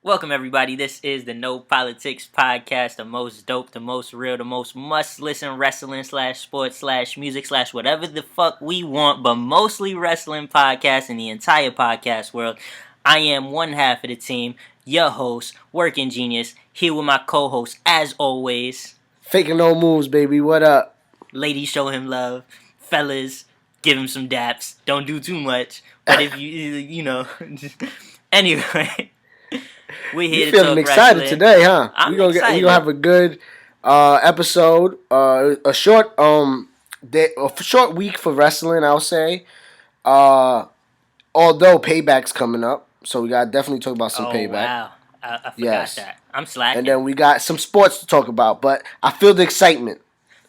Welcome, everybody. This is the No Politics Podcast, the most dope, the most real, the most must-listen wrestling / sports / music / whatever the fuck we want, but mostly wrestling podcast in the entire podcast world. I am one half of the team, your host, Working Genius, here with my co-host, as always. Faking no moves, baby. What up? Ladies, show him love. Fellas, give him some daps. Don't do too much. But if you know, anyway... We're here you to feeling talk excited wrestling. today, huh? I'm We're excited. gonna have a good episode. A short short week for wrestling, I'll say. Although Payback's coming up, so we gotta definitely talk about some Payback. Wow, I forgot that. I'm slacking. And then we got some sports to talk about, but I feel the excitement.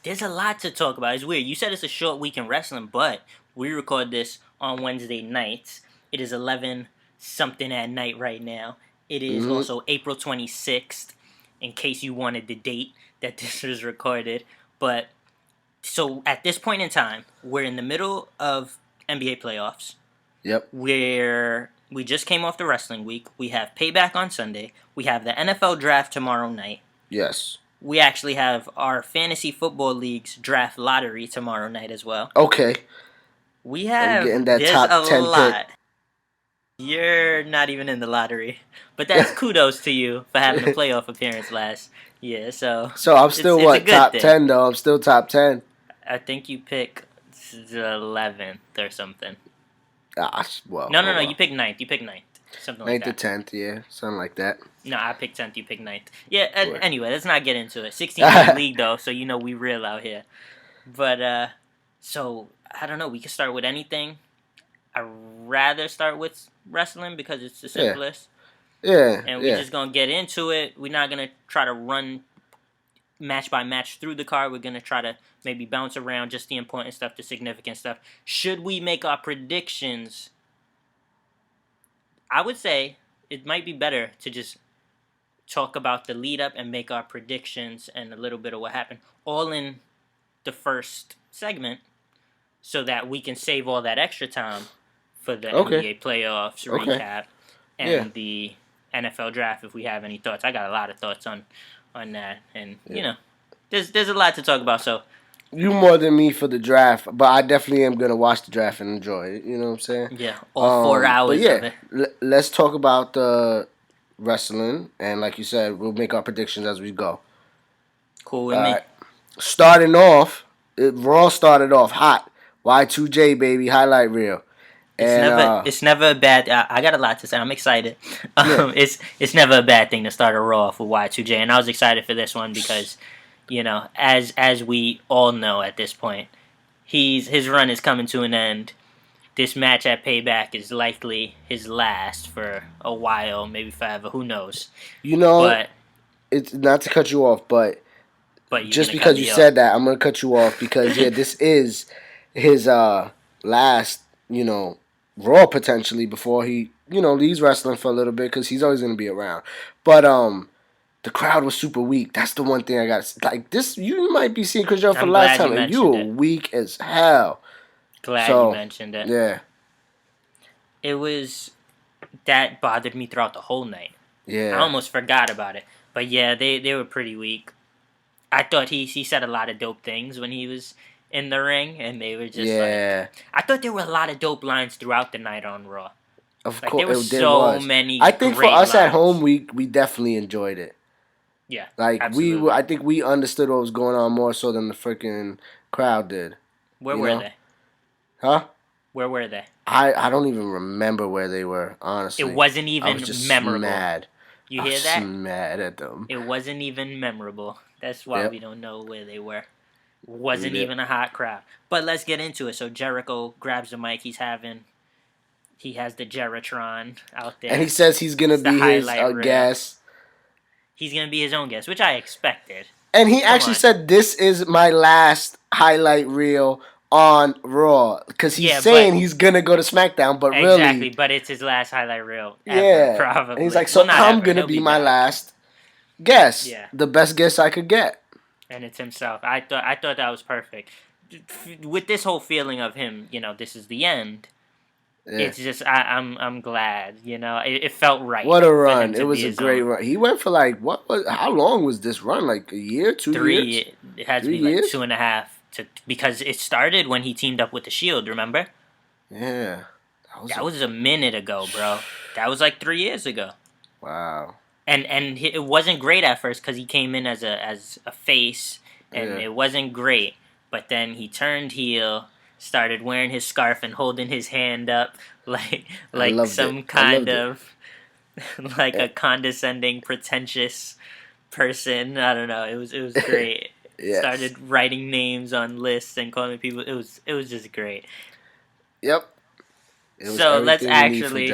There's a lot to talk about. It's weird. You said it's a short week in wrestling, but we record this on Wednesday nights. It is 11 something at night right now. It is also April 26th, in case you wanted the date that this was recorded. But, so at this point in time, we're in the middle of NBA playoffs. Yep. We just came off the wrestling week. We have Payback on Sunday. We have the NFL draft tomorrow night. Yes. We actually have our fantasy football league's draft lottery tomorrow night as well. Okay. We have, getting that there's top 10 lot. pick. You're not even in the lottery. But that's kudos to you for having a playoff appearance last year. So I'm still it's top thing. 10 though. I'm still top 10. I think you pick 11th or something. Well. No. You pick 9th. Something like 9th that. to 10th, yeah. Something like that. No, I picked 10th. You picked 9th. Yeah, anyway, let's not get into it. 16 league, though, so you know we real out here. But, so, I don't know. We can start with anything. I'd rather start with wrestling because it's the simplest. Yeah. And we're just going to get into it. We're not going to try to run match by match through the card. We're going to try to maybe bounce around just the important stuff, the significant stuff. Should we make our predictions? I would say it might be better to just talk about the lead up and make our predictions and a little bit of what happened all in the first segment so that we can save all that extra time for the NBA playoffs recap and the NFL draft if we have any thoughts. I got a lot of thoughts on that, and you know, there's a lot to talk about. So you more than me for the draft, but I definitely am gonna watch the draft and enjoy it. You know what I'm saying? Yeah, all 4 hours of it. Let's talk about the wrestling, and like you said, we'll make our predictions as we go. Cool with me. Starting off, Raw started off hot. Y2J baby highlight reel. It's never a bad. I got a lot to say. I'm excited. It's never a bad thing to start a Raw off with Y2J, and I was excited for this one because, you know, as we all know at this point, his run is coming to an end. This match at Payback is likely his last for a while, maybe forever. Who knows? You know, it's not to cut you off, but just because you said that, I'm gonna cut you off because this is his last, you know, Raw potentially before he, you know, leaves wrestling for a little bit because he's always going to be around. But the crowd was super weak. That's the one thing I got to like. This you might be seeing Chris Joe for the last time, and you were weak as hell. Glad you mentioned it. Yeah, it was that bothered me throughout the whole night. Yeah, I almost forgot about it. But yeah, they were pretty weak. I thought he said a lot of dope things when he was in the ring, and they were just like... I thought there were a lot of dope lines throughout the night on Raw. Of course, there were so many I think for us lines. at home, we definitely enjoyed it. Yeah, like absolutely. I think we understood what was going on more so than the freaking crowd did. Where were they? Huh? Where were they? I don't even remember where they were, honestly. It wasn't even I was just memorable. Mad. You hear that? I was mad at them. It wasn't even memorable. That's why we don't know where they were. Wasn't even a hot crowd. But let's get into it. So Jericho grabs the mic. He has the Jeritron out there. And he says he's going to be his guest. He's going to be his own guest, which I expected. And he actually said, this is my last highlight reel on Raw. Because he's saying he's going to go to SmackDown, but really... Exactly, but it's his last highlight reel ever, probably. And he's like, so I'm going to be my last guest. Yeah. The best guest I could get. And it's himself. I thought that was perfect. with this whole feeling of him, this is the end. Yeah. It's just I'm glad, it felt right. What a run! It was a great run. He went for how long was this run? Like a year, 2 years? It had to be like 2.5 because it started when he teamed up with the Shield. Remember? Yeah, that was a minute ago, bro. That was like 3 years ago. Wow. And it wasn't great at first because he came in as a face, and it wasn't great. But then he turned heel, started wearing his scarf and holding his hand up like some kind of like a condescending, pretentious person. I don't know. It was great. Yes. Started writing names on lists and calling people. It was just great. Yep. So let's actually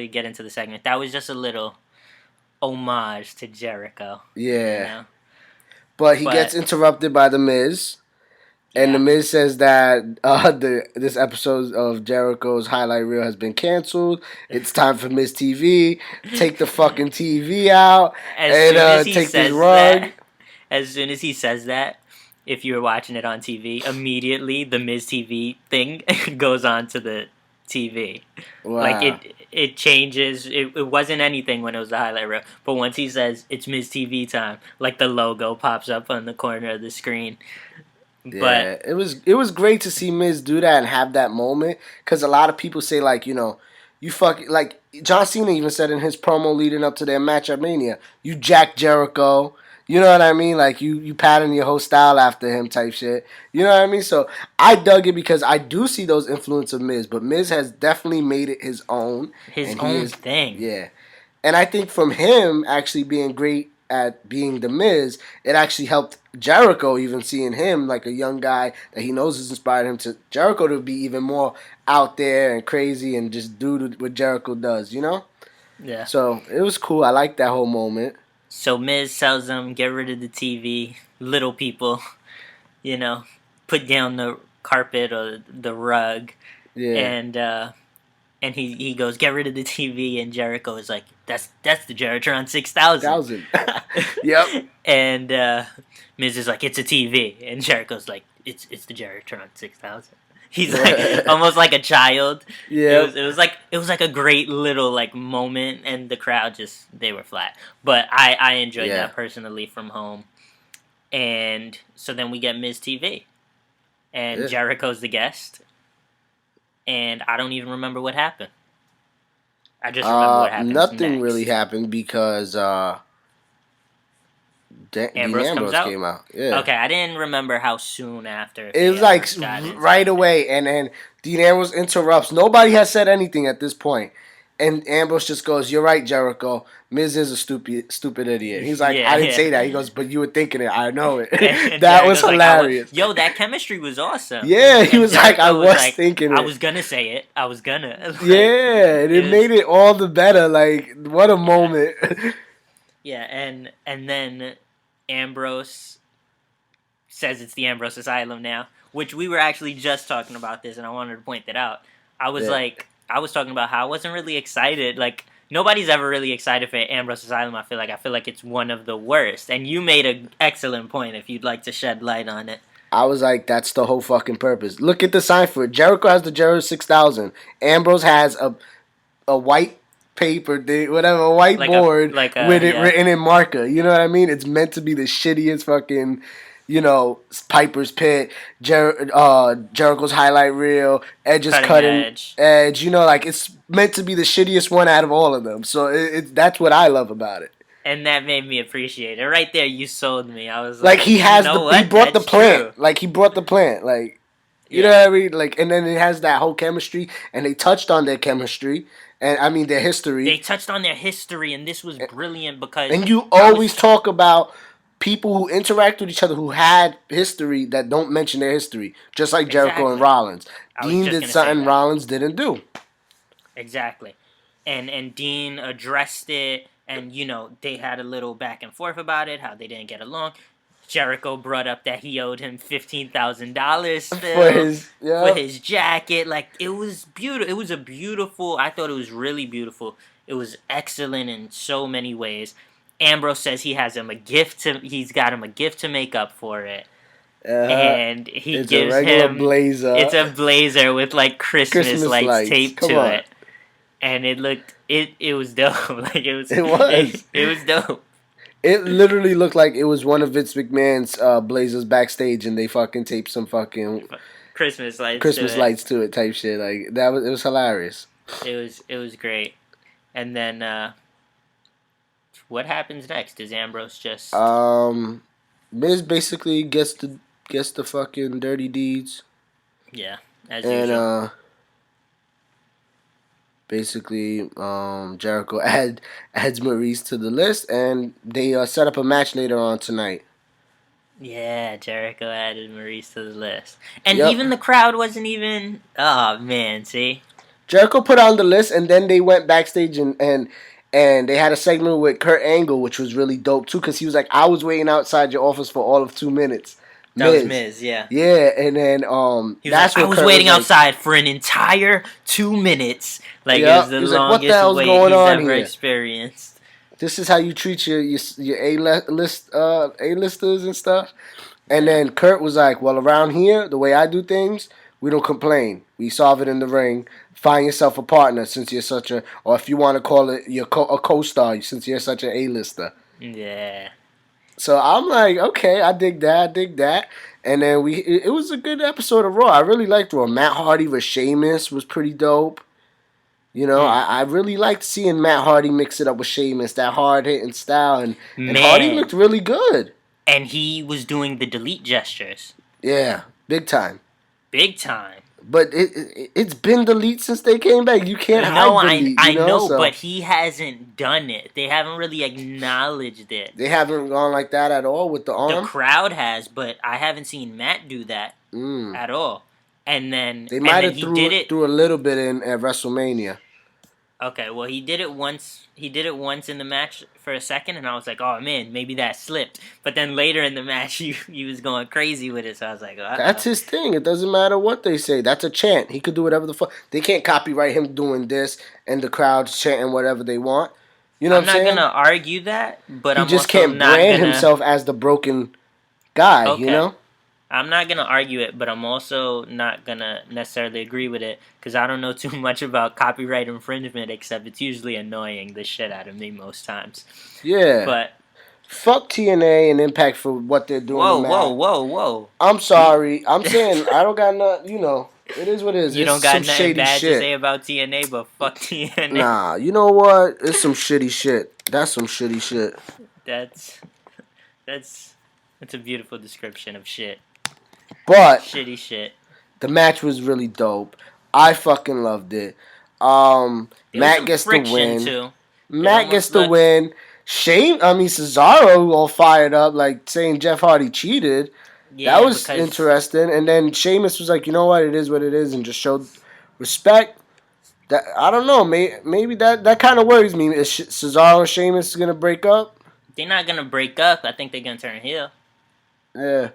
get into the segment. That was just a little homage to Jericho. Yeah. But he gets interrupted by The Miz. And The Miz says that this episode of Jericho's highlight reel has been canceled. It's time for Miz TV. Take the fucking TV out and take this rug. As soon as he says that, if you were watching it on TV, immediately the Miz TV thing goes on to the TV. Wow. Like it changes. It wasn't anything when it was the highlight reel, but once he says it's Miz TV time, like the logo pops up on the corner of the screen. Yeah, it was great to see Miz do that and have that moment, because a lot of people say you like John Cena even said in his promo leading up to their match at Mania, you Jack Jericho. You know what I mean? Like, you pattern your whole style after him type shit. You know what I mean? So, I dug it because I do see those influence of Miz. But Miz has definitely made it his own. His own thing. Yeah. And I think from him actually being great at being the Miz, it actually helped Jericho, even seeing him like a young guy that he knows has inspired him to Jericho to be even more out there and crazy and just do what Jericho does, you know? Yeah. So, it was cool. I liked that whole moment. So Miz tells them, get rid of the TV, little people, put down the carpet or the rug. Yeah. And he goes, get rid of the TV, and Jericho is like, that's the Jeritron 6000. Yep. And Miz is like, it's a TV, and Jericho's like, it's the Jeritron 6000. He's like almost like a child. Yeah. It was like a great little like moment, and the crowd they were flat. But I enjoyed that personally from home. And so then we get Miz TV. And Jericho's the guest. And I don't even remember what happened. I just remember what happened. Nothing next. really happened because Ambrose came out. Yeah. Okay, I didn't remember how soon after. It was like right away, and then Dean Ambrose interrupts. Nobody has said anything at this point, and Ambrose just goes, "You're right, Jericho. Miz is a stupid idiot." He's like, "I didn't say that." He goes, "But you were thinking it. I know it." That was hilarious. That chemistry was awesome. Yeah, he was like, "I was thinking it. I was gonna say it. I was gonna." Yeah, and it made it all the better. Like, what a moment. Yeah, and then Ambrose says it's the Ambrose Asylum now, which we were actually just talking about this, and I wanted to point that out. I was talking about how I wasn't really excited. Like, nobody's ever really excited for Ambrose Asylum, I feel like it's one of the worst. And you made an excellent point if you'd like to shed light on it. I was like, that's the whole fucking purpose. Look at the sign for it. Jericho has the Jericho 6000. Ambrose has a white paper, whiteboard with it written in marker. You know what I mean? It's meant to be the shittiest fucking, Piper's Pit, Jericho's highlight reel, Edge's cutting edge. It's meant to be the shittiest one out of all of them. So that's what I love about it. And that made me appreciate it. Right there, you sold me. I was like, he brought the plant. True. Like, he brought the plant. Like, you know what I mean? Like, and then it has that whole chemistry, and they touched on their chemistry. And I mean their history. They touched on their history, and this was brilliant because. And you always talk about people who interact with each other who had history that don't mention their history, just like Jericho and Rollins. Dean did something Rollins didn't do. Exactly, and Dean addressed it, and they had a little back and forth about it, how they didn't get along. Jericho brought up that he owed him $15,000 for his jacket. Like, it was beautiful. It was I thought it was really beautiful. It was excellent in so many ways. Ambrose says he's got him a gift to make up for it. and he it's gives a regular him blazer. It's a blazer with like Christmas lights taped to it, and it was dope. Like it was dope. It literally looked like it was one of Vince McMahon's blazers backstage, and they fucking taped some fucking Christmas lights to it type shit. Like it was hilarious. It was great. And then what happens next? Does Ambrose just Miz basically gets the fucking dirty deeds. Yeah, as usual. Basically, Jericho adds Maurice to the list, and they set up a match later on tonight. Yeah, Jericho added Maurice to the list. And even the crowd wasn't even... Oh, man, see? Jericho put on the list, and then they went backstage and they had a segment with Kurt Angle, which was really dope, too, because he was like, I was waiting outside your office for all of 2 minutes. That was Miz, yeah. Yeah, and then that's like, I was waiting outside for an entire 2 minutes. Like, it was the longest wait he's ever experienced. This is how you treat your A-listers and stuff. And then Kurt was like, well, around here, the way I do things, we don't complain. We solve it in the ring. Find yourself a partner since you're such a... Or if you want to call it a co-star since you're such an A-lister. Yeah. So I'm like, okay, I dig that. And then it was a good episode of Raw. I really liked Raw. Matt Hardy versus Sheamus was pretty dope. You know, I really liked seeing Matt Hardy mix it up with Sheamus, that hard-hitting style. And Hardy looked really good. And he was doing the delete gestures. Yeah, big time. Big time. But it's been delete since they came back. You can't hide delete. I know, but he hasn't done it. They haven't really acknowledged it. They haven't gone like that at all with the arm? The crowd has, but I haven't seen Matt do that at all. And then they might have threw a little bit in at WrestleMania. Okay, well, he did it once. He did it once in the match for a second, and I was like, "Oh man, maybe that slipped." But then later in the match, he was going crazy with it. So I was like, "That's his thing. It doesn't matter what they say. That's a chant. He could do whatever the fuck. They can't copyright him doing this, and the crowd's chanting whatever they want." You know what I'm saying? I'm not gonna argue that, but he just can't brand himself as the broken guy. Okay. You know. I'm not going to argue it, but I'm also not going to necessarily agree with it because I don't know too much about copyright infringement except it's usually annoying the shit out of me most times. Yeah. But fuck TNA and Impact for what they're doing. Whoa. I'm sorry. I'm saying I don't got nothing, you know. It is what it is. You don't got nothing bad to say about TNA, but fuck TNA. Nah, you know what? It's some shitty shit. That's some shitty shit. That's a beautiful description of shit. But shitty shit. The match was really dope. I fucking loved it. Matt gets the win. Too. Matt gets the win. Cesaro all fired up, like saying Jeff Hardy cheated. Yeah, that was interesting. And then Sheamus was like, you know what, it is what it is, and just showed respect. That I don't know. Maybe that kind of worries me. Is Cesaro and Sheamus gonna break up? They're not gonna break up. I think they're gonna turn heel. Yeah.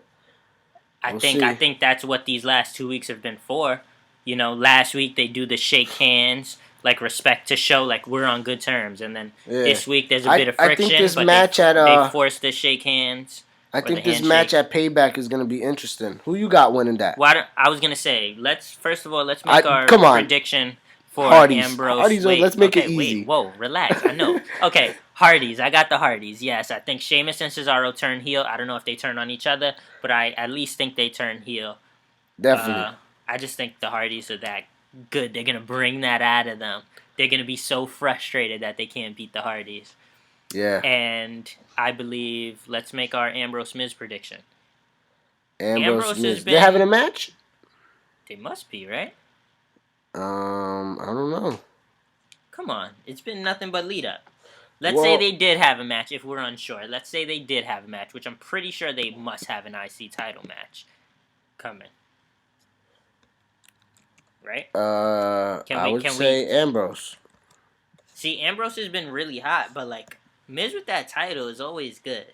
I think that's what these last 2 weeks have been for. You know, last week they do the shake hands, like respect to show like we're on good terms, and then this week there's a bit of friction. I think this match they forced to shake hands. I think this match at Payback is going to be interesting. Who you got winning that? Well, I was going to say let's make our prediction for Hardy's. Ambrose. Hardy's, let's make it easy. Whoa, relax. I know. Okay. Hardys. I got the Hardys. Yes, I think Sheamus and Cesaro turn heel. I don't know if they turn on each other, but I at least think they turn heel. Definitely. I just think the Hardys are that good. They're going to bring that out of them. They're going to be so frustrated that they can't beat the Hardys. Yeah. And I believe, let's make our Ambrose Miz prediction. Ambrose Miz. They're having a match? They must be, right? I don't know. Come on. It's been nothing but lead up. Let's say they did have a match, if we're unsure. Let's say they did have a match, which I'm pretty sure they must have an IC title match coming. Right? I would say Ambrose. See, Ambrose has been really hot, but, like, Miz with that title is always good.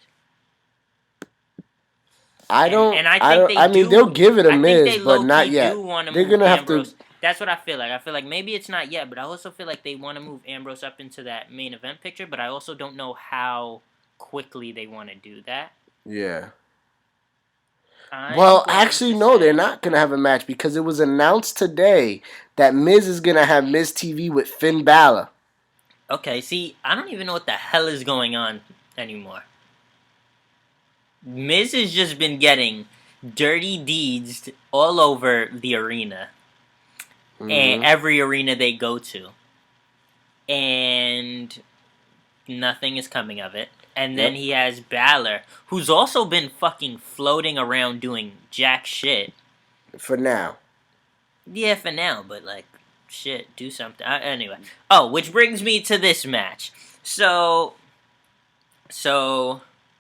They'll give it a Miz, but not yet. They're going to have to... That's what I feel like. I feel like maybe it's not yet, but I also feel like they want to move Ambrose up into that main event picture, but I also don't know how quickly they want to do that. Yeah. Well, actually, no, they're not going to have a match because it was announced today that Miz is going to have Miz TV with Finn Balor. Okay, see, I don't even know what the hell is going on anymore. Miz has just been getting dirty deeds all over the arena. And every arena they go to. And nothing is coming of it. And then he has Balor, who's also been fucking floating around doing jack shit. For now. Yeah, for now, but like, shit, do something. Anyway. Oh, which brings me to this match. So,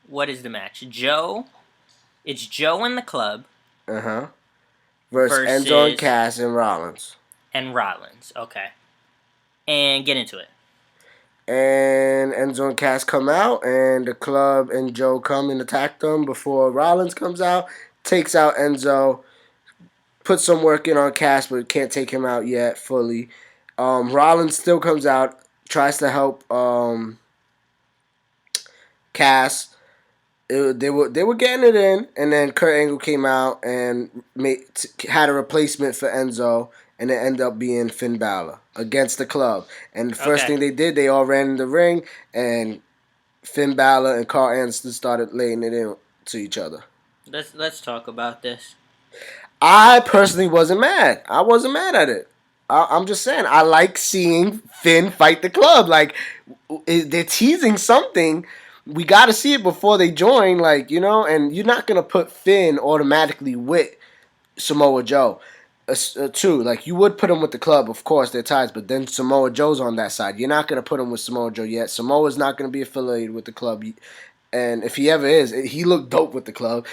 what is the match? It's Joe and the Club. Versus Enzo and Cass and Rollins. Okay. And get into it. And Enzo and Cass come out, and the Club and Joe come and attack them before Rollins comes out, takes out Enzo, puts some work in on Cass, but can't take him out yet fully. Rollins still comes out, tries to help Cass. They were getting it in, and then Kurt Angle came out and had a replacement for Enzo, and it ended up being Finn Balor against the Club. And the first thing they did, they all ran in the ring, and Finn Balor and Carl Anderson started laying it in to each other. Let's talk about this. I personally wasn't mad. I wasn't mad at it. I'm just saying, I like seeing Finn fight the Club. Like, they're teasing something. We got to see it before they join, like, you know, and you're not going to put Finn automatically with Samoa Joe. True, like, you would put him with the Club, of course, they're ties, but then Samoa Joe's on that side. You're not going to put him with Samoa Joe yet. Samoa's not going to be affiliated with the Club, and if he ever is, he looked dope with the Club.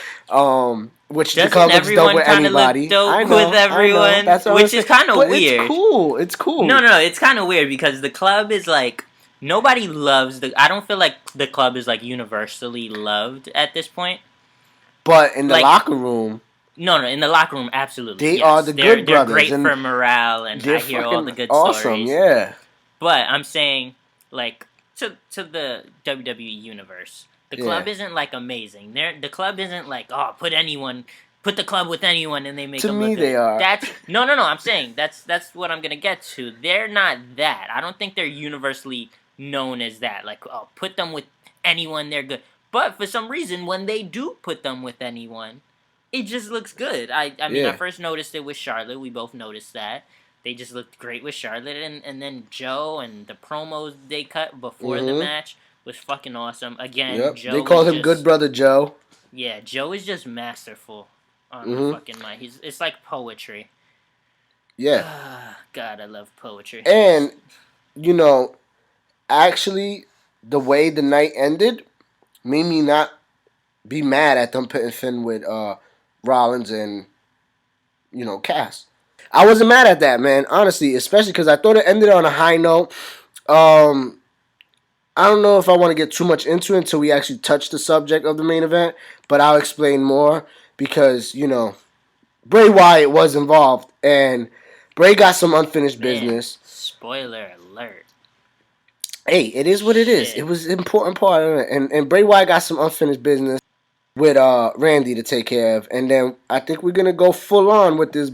Which Doesn't the Club looks dope with anybody. Dope with everyone, which is kind of weird. It's cool. No, it's kind of weird because the Club is like, nobody loves I don't feel like the Club is like universally loved at this point. But in the locker room. No, in the locker room, absolutely. They are the good brothers. They're great for morale, and I hear all the good stories. Yeah. But I'm saying, like, to the WWE universe, the Club isn't like amazing. The Club isn't like, oh, put the Club with anyone, and they make them look good. To me, they are. No. I'm saying that's what I'm gonna get to. They're not that. I don't think they're universally known as that. Like, oh, put them with anyone, they're good. But for some reason, when they do put them with anyone, it just looks good. I mean, I first noticed it with Charlotte. We both noticed that. They just looked great with Charlotte. And then Joe and the promos they cut before the match was fucking awesome. Again, Joe. They called him Good Brother Joe. Yeah, Joe is just masterful on the fucking mic. It's like poetry. Yeah. God, I love poetry. And, you know, actually, the way the night ended made me not be mad at them putting Finn with Rollins and, you know, Cass. I wasn't mad at that, man, honestly, especially because I thought it ended on a high note. I don't know if I want to get too much into it until we actually touch the subject of the main event, but I'll explain more because, you know, Bray Wyatt was involved, and Bray got some unfinished business. Spoiler alert. Hey, it is what it is. It was an important part of it, and Bray Wyatt got some unfinished business with Randy to take care of, and then I think we're going to go full on with this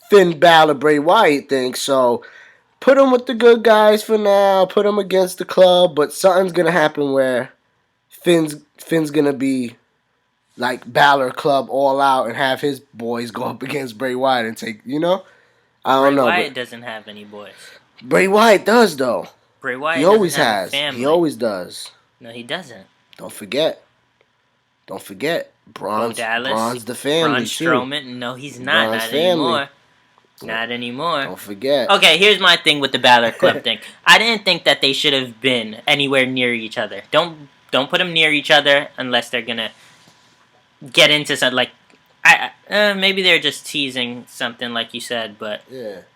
Finn Balor Bray Wyatt thing, so put him with the good guys for now, put him against the Club, but something's going to happen where Finn's going to be like Balor Club all out and have his boys go up against Bray Wyatt and take, you know? I don't know. Bray Wyatt doesn't have any boys. Bray Wyatt does, though. Bray Wyatt he always has. He always does. No, he doesn't. Don't forget. Braun's the family. Braun Strowman. No, he's not. Braun's not anymore. Not anymore. Don't forget. Okay, here's my thing with the Balor Club thing. I didn't think that they should have been anywhere near each other. Don't put them near each other unless they're gonna get into something like. Maybe they're just teasing something like you said, but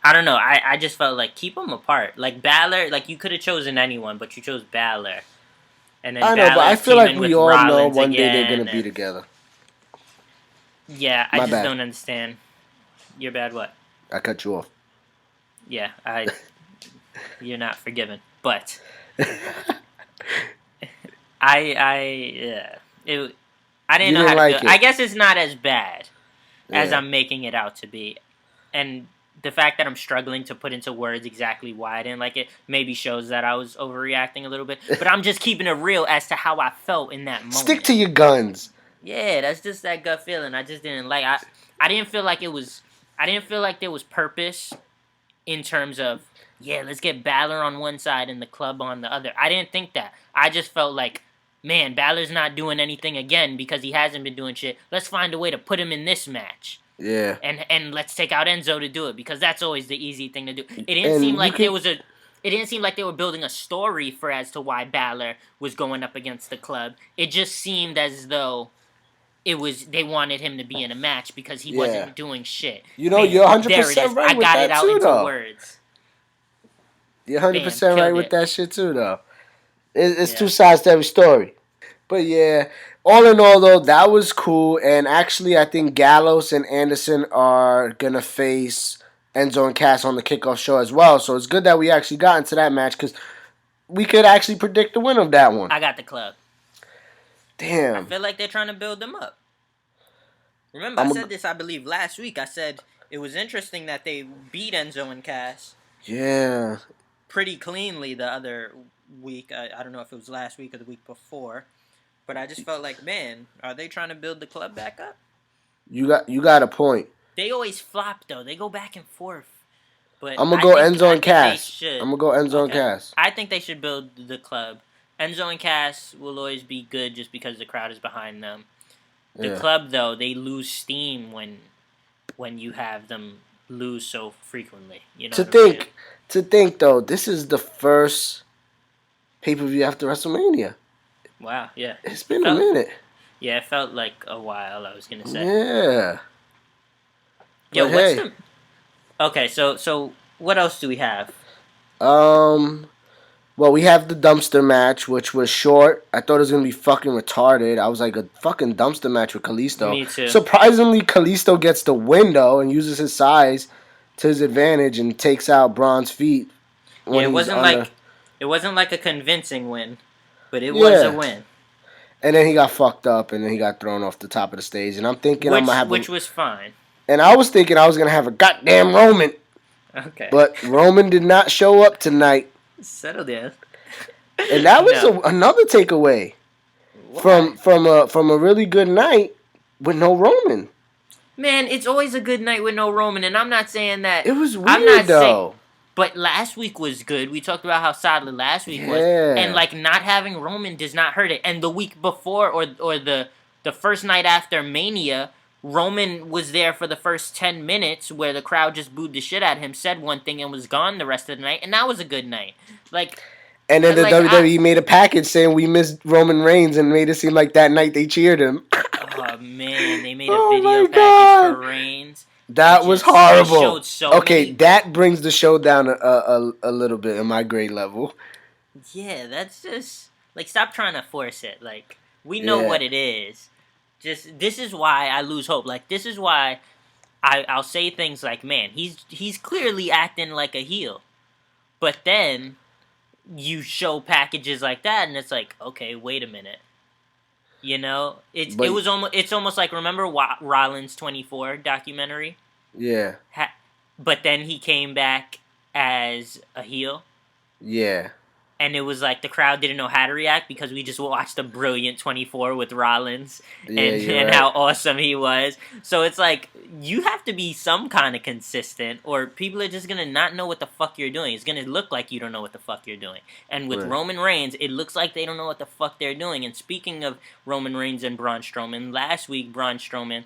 I don't know. I just felt like keep them apart. Like Balor, like you could have chosen anyone, but you chose Balor. And then I know, but I feel like we all know one day they're gonna be together. Yeah, I just don't understand. You're bad. What? I cut you off. Yeah, you're not forgiven, but I didn't know how to feel. I guess it's not as bad as I'm making it out to be. And the fact that I'm struggling to put into words exactly why I didn't like it maybe shows that I was overreacting a little bit. But I'm just keeping it real as to how I felt in that moment. Stick to your guns. Yeah, that's just that gut feeling. I just didn't like. I didn't feel like it was. I didn't feel like there was purpose in terms of let's get Balor on one side and the club on the other. I didn't think that. I just felt like, man, Balor's not doing anything again because he hasn't been doing shit. Let's find a way to put him in this match. Yeah. And let's take out Enzo to do it because that's always the easy thing to do. It didn't seem like there was a. It didn't seem like they were building a story for as to why Balor was going up against the club. It just seemed as though they wanted him to be in a match because he wasn't doing shit. You know, you're 100% right with that too, though. I got it out into words. You're 100% right with that shit too, though. It's two sides to every story. But yeah, all in all, though, that was cool. And actually, I think Gallows and Anderson are going to face Enzo and Cass on the kickoff show as well. So it's good that we actually got into that match because we could actually predict the win of that one. I got the club. Damn. I feel like they're trying to build them up. Remember, I said this, I believe, last week. I said it was interesting that they beat Enzo and Cass. Yeah. Pretty cleanly the other week. I don't know if it was last week or the week before. But I just felt like, man, are they trying to build the club back up? You got a point. They always flop, though. They go back and forth. But I'm going to go Enzo and Cass. I'm going to go Enzo and Cass. I think they should build the club. Enzo and Cass will always be good just because the crowd is behind them. The club, though, they lose steam when you have them lose so frequently. You know to think, though, this is the first pay-per-view after WrestleMania. Wow, yeah. It's been a minute. Yeah, it felt like a while, I was going to say. Yeah. Yo, Okay, so what else do we have? Well, we have the dumpster match, which was short. I thought it was going to be fucking retarded. I was like, a fucking dumpster match with Callisto. Me too. Surprisingly, Callisto gets the win, though, and uses his size to his advantage and takes out Bronzefeet. Yeah, it wasn't like a convincing win, but it was a win. And then he got fucked up, and then he got thrown off the top of the stage. And I'm thinking I'm going to have which was fine. And I was thinking I was going to have a goddamn Roman. Okay. But Roman did not show up tonight. Settle down. And that was another takeaway from a really good night with no Roman. Man, it's always a good night with no Roman, and I'm not saying that. It was weird, though. But last week was good. We talked about how solid last week was. And, like, not having Roman does not hurt it. And the week before, or the first night after Mania, Roman was there for the first 10 minutes where the crowd just booed the shit out of him, said one thing, and was gone the rest of the night. And that was a good night. Like... And then WWE made a package saying we missed Roman Reigns and made it seem like that night they cheered him. Oh, man. They made a video package for Reigns. That was horrible. That brings the show down a little bit in my grade level. Yeah, that's just... Like, stop trying to force it. Like, we know what it is. Just, this is why I lose hope. Like, this is why I'll say things like, man, he's clearly acting like a heel. But then... you show packages like that, and it's like, okay, wait a minute. You know, it's almost like, remember Rollins 24 documentary? Yeah. But then he came back as a heel. Yeah. And it was like the crowd didn't know how to react because we just watched a brilliant 24 with Rollins and how awesome he was. So it's like, you have to be some kind of consistent or people are just going to not know what the fuck you're doing. It's going to look like you don't know what the fuck you're doing. And with Roman Reigns, it looks like they don't know what the fuck they're doing. And speaking of Roman Reigns and Braun Strowman, last week Braun Strowman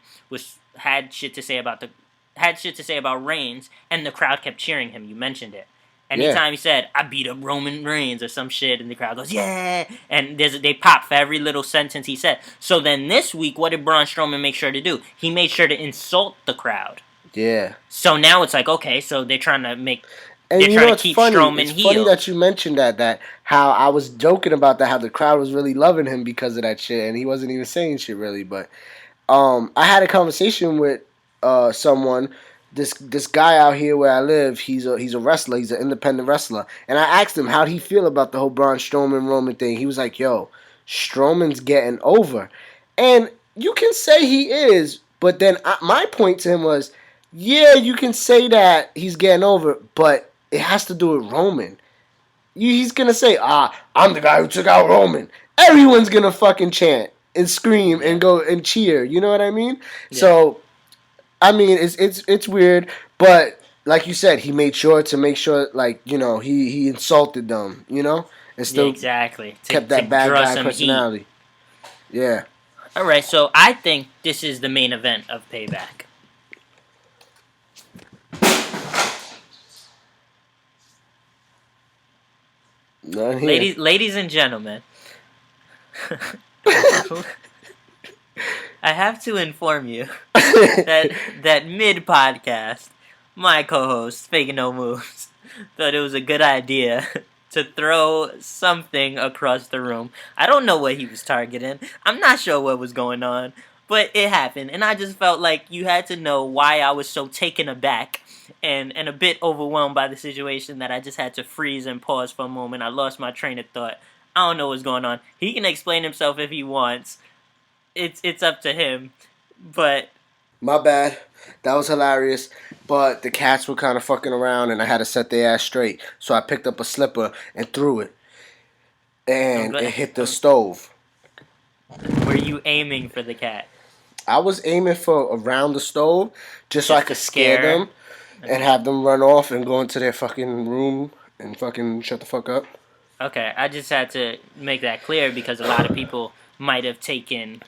had shit to say about Reigns, and the crowd kept cheering him. You mentioned it. Anytime he said, I beat up Roman Reigns or some shit, and the crowd goes, yeah! And they pop for every little sentence he said. So then this week, what did Braun Strowman make sure to do? He made sure to insult the crowd. Yeah. So now it's like, okay, so they're trying to keep Strowman heel. It's funny that you mentioned that how I was joking about that, how the crowd was really loving him because of that shit, and he wasn't even saying shit really. But I had a conversation with someone. This guy out here where I live, he's a wrestler. He's an independent wrestler. And I asked him how'd he feel about the whole Braun Strowman Roman thing. He was like, yo, Strowman's getting over. And you can say he is, but then my point to him was, yeah, you can say that he's getting over, but it has to do with Roman. He's gonna say, I'm the guy who took out Roman. Everyone's gonna fucking chant and scream and go and cheer. You know what I mean? Yeah. So, I mean, it's weird, but like you said, he made sure to make sure, like, you know, he insulted them, you know, and still exactly kept that bad guy personality. Heat. Yeah. All right, so I think this is the main event of Payback. Ladies and gentlemen, I have to inform you that mid-podcast, my co-host, Faking No Moves, thought it was a good idea to throw something across the room. I don't know what he was targeting. I'm not sure what was going on, but it happened, and I just felt like you had to know why I was so taken aback and a bit overwhelmed by the situation that I just had to freeze and pause for a moment. I lost my train of thought. I don't know what's going on. He can explain himself if he wants. It's up to him, but... My bad. That was hilarious, but the cats were kind of fucking around, and I had to set their ass straight. So I picked up a slipper and threw it, and it hit the stove. Were you aiming for the cat? I was aiming for around the stove, just so I could scare them and have them run off and go into their fucking room and fucking shut the fuck up. Okay, I just had to make that clear because a lot of people might have taken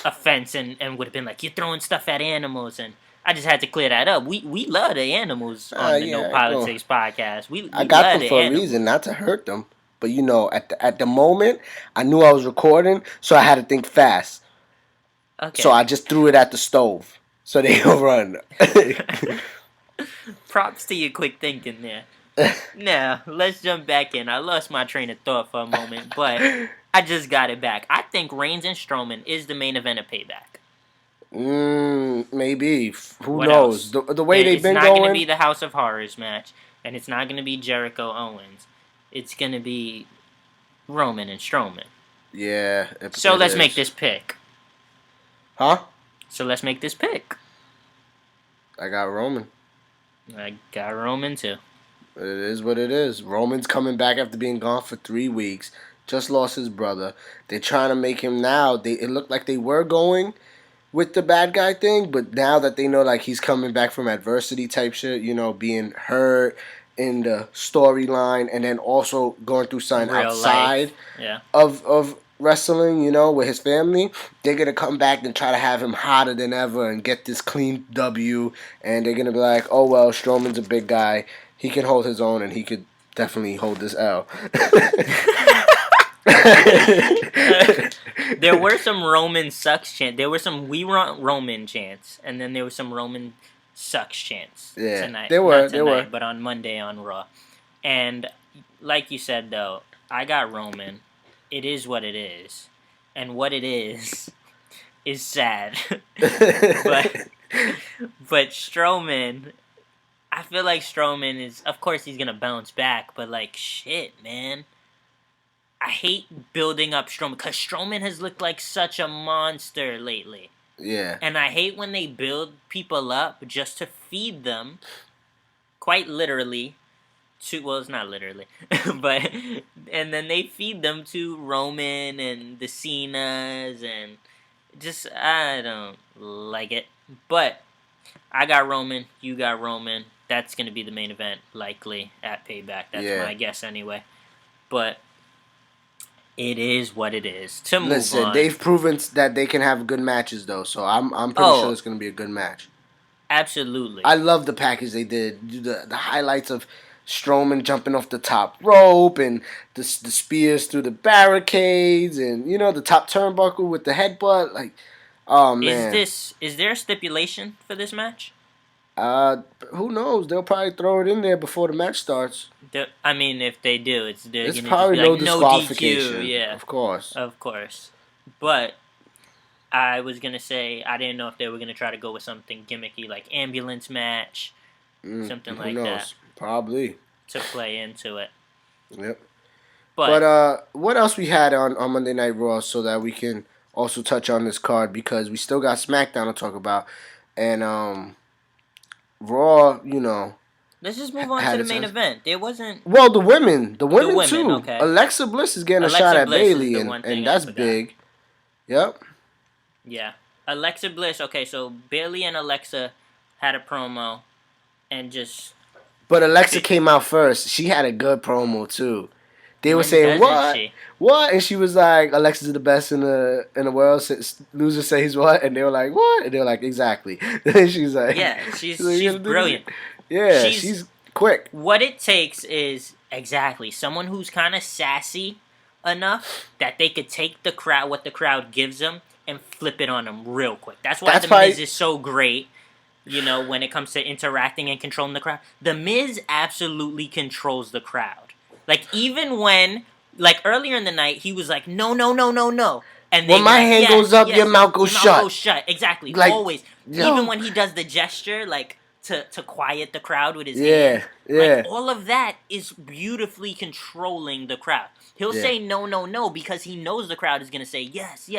offense and would have been like, you're throwing stuff at animals, and I just had to clear that up. We love the animals on the No Politics podcast. I got them for a reason, not to hurt them. But you know, at the moment, I knew I was recording, so I had to think fast. Okay. So I just threw it at the stove, so they will run. Props to your quick thinking there. Now, let's jump back in. I lost my train of thought for a moment, but I just got it back. I think Reigns and Strowman is the main event of Payback. Maybe. Who knows? The way they've been going. It's not going to be the House of Horrors match, and it's not going to be Jericho Owens. It's going to be Roman and Strowman. Yeah. So let's make this pick. Huh? So let's make this pick. I got Roman. I got Roman too. It is what it is. Roman's coming back after being gone for 3 weeks. Just lost his brother. They're trying to make him now. It looked like they were going with the bad guy thing, but now that they know like he's coming back from adversity type shit, you know, being hurt in the storyline, and then also going through something outside of wrestling, you know, with his family, they're going to come back and try to have him hotter than ever and get this clean W, and they're going to be like, oh, well, Strowman's a big guy. He can hold his own, and he could definitely hold this L. There were some Roman sucks chants. There were some we want Roman chants, and then there was some Roman sucks chants tonight. There were. But on Monday on Raw. And like you said, though, I got Roman. It is what it is. And what it is sad. but Strowman, I feel like Strowman is, of course he's going to bounce back, but like, shit, man. I hate building up Strowman, because Strowman has looked like such a monster lately. Yeah. And I hate when they build people up just to feed them, quite literally, well, it's not literally, but, and then they feed them to Roman and the Cenas, and just, I don't like it. But I got Roman, you got Roman. That's going to be the main event, likely, at Payback. That's my guess anyway. But it is what it is. Listen, they've proven that they can have good matches, though, so I'm pretty sure it's going to be a good match. Absolutely. I love the package they did. The highlights of Strowman jumping off the top rope, and the spears through the barricades, and, you know, the top turnbuckle with the headbutt. Like, oh, man. Is there a stipulation for this match? Who knows? They'll probably throw it in there before the match starts. I mean, if they do, it's probably no like, disqualification. No DQ, yeah, of course. But I was gonna say I didn't know if they were gonna try to go with something gimmicky like ambulance match, something like that. Probably to play into it. Yep. But what else we had on Monday Night Raw so that we can also touch on this card because we still got SmackDown to talk about, and Raw, Let's just move on to the main event. There wasn't. Well, the women too. Okay. Alexa Bliss is getting a shot at Bayley, and that's big. Yep. Yeah, Alexa Bliss. Okay, so Bayley and Alexa had a promo, and just. But Alexa came out first. She had a good promo too. They were saying what, and she was like, "Alexa's the best in the world." Loser says what, and they were like, "What?" And they were like, "Exactly." And she's like, "Yeah, she's brilliant." Yeah, she's quick. What it takes is exactly someone who's kind of sassy enough that they could take what the crowd gives them, and flip it on them real quick. That's why The Miz is so great. When it comes to interacting and controlling the crowd, The Miz absolutely controls the crowd. Like, even when, earlier in the night, he was like, no. And when my hand goes up, your mouth goes shut. Exactly. Always. Even when he does the gesture, to quiet the crowd with his hand. Yeah. All of that is beautifully controlling the crowd. He'll say no because he knows the crowd is going to say yes.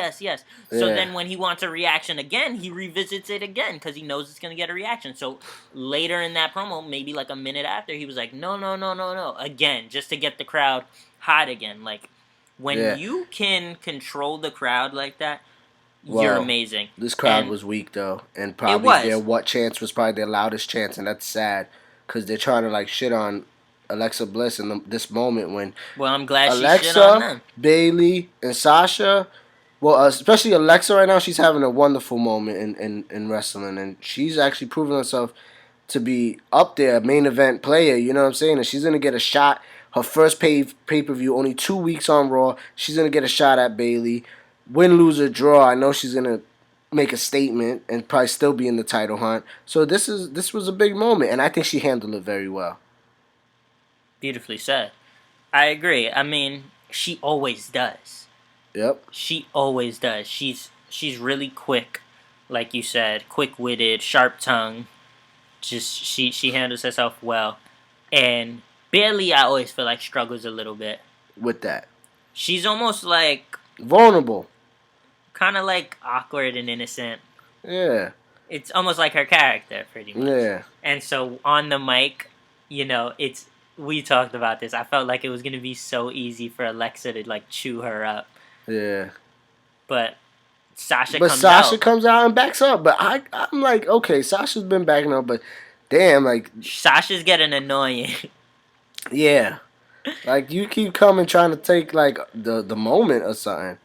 So then when he wants a reaction again, he revisits it again because he knows it's going to get a reaction. So later in that promo, maybe a minute after, he was like, no, again, just to get the crowd hot again. When you can control the crowd like that, you're amazing. This crowd was weak, though. And probably their chance was probably their loudest chance, and that's sad because they're trying to, shit on Alexa Bliss in this moment when I'm glad she shit on them. Bayley, and Sasha, especially Alexa right now, she's having a wonderful moment in wrestling, and she's actually proven herself to be up there, main event player, you know what I'm saying? And she's going to get a shot. Her first pay-per-view, only 2 weeks on Raw. She's going to get a shot at Bayley. Win, lose, or draw, I know she's going to make a statement and probably still be in the title hunt. So this was a big moment, and I think she handled it very well. Beautifully said. I agree. I mean, she always does. Yep. She always does. She's really quick, like you said, quick-witted, sharp-tongued. Just she handles herself well. And Bayley, I always feel like struggles a little bit with that. She's almost vulnerable. Kind of awkward and innocent. Yeah. It's almost like her character, pretty much. Yeah. And so on the mic, we talked about this. I felt like it was going to be so easy for Alexa to, chew her up. Yeah. But Sasha comes out and backs up. But I'm like, okay, Sasha's been backing up, but damn, Sasha's getting annoying. Yeah. You keep coming trying to take, the moment or something.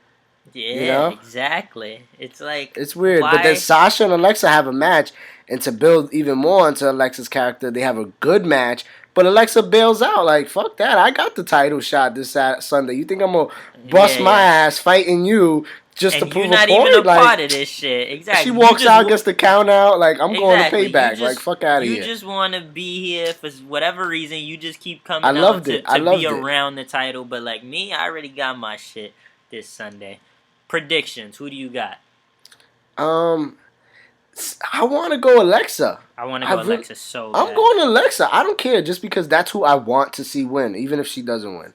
Yeah, exactly. It's it's weird. But then Sasha and Alexa have a match, and to build even more into Alexa's character, they have a good match. But Alexa bails out, fuck that. I got the title shot this Sunday. You think I'm going to bust my ass fighting you just to prove a point? You're not even a part of this shit. Exactly. She walks out, gets the count out. I'm going to Payback. Fuck out of here. You just want to be here for whatever reason. You just keep coming out to be around the title. But me, I already got my shit this Sunday. Predictions. Who do you got? I want to go Alexa. I want to go Alexa so bad. I'm going Alexa. I don't care, just because that's who I want to see win, even if she doesn't win.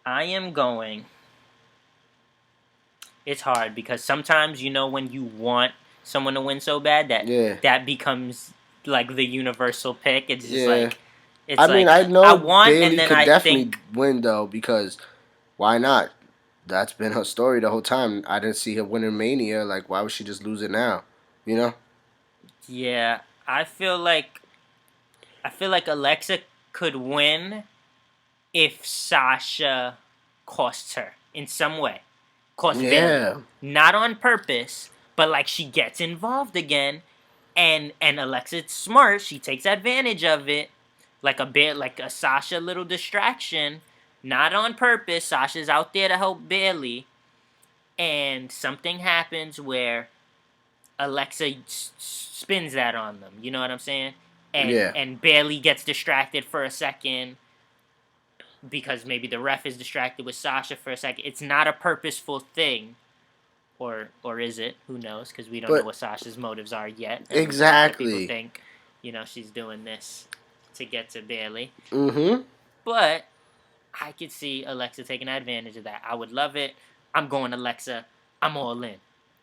I am going. It's hard because sometimes when you want someone to win so bad that becomes the universal pick. It's just I know Bayley could definitely win though, because why not? That's been her story the whole time. I didn't see her winning Mania. Why would she just lose it now? Yeah, I feel like Alexa could win if Sasha costs her in some way. Bayley. Not on purpose, but she gets involved again, and Alexa's smart. She takes advantage of it, a Sasha little distraction. Not on purpose. Sasha's out there to help Bayley. And something happens where Alexa spins that on them. You know what I'm saying? And Bayley gets distracted for a second because maybe the ref is distracted with Sasha for a second. It's not a purposeful thing. Or is it? Who knows? Because we don't know what Sasha's motives are yet. And exactly. People think, she's doing this to get to Bayley. Mm-hmm. But I could see Alexa taking advantage of that. I would love it. I'm going Alexa. I'm all in.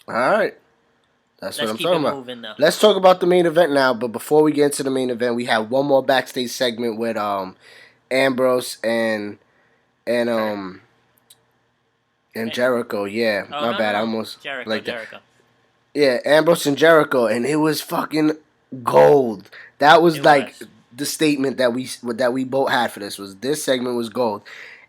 All right. That's what Let's I'm keep talking it about. moving, though. Let's talk about the main event now. But before we get into the main event, we have one more backstage segment with Ambrose and Jericho. Yeah, Oh, my no, no, bad. I no. almost like that. Jericho. Yeah, Ambrose and Jericho, and it was fucking gold. That was It like was. the statement that we both had for this segment was gold.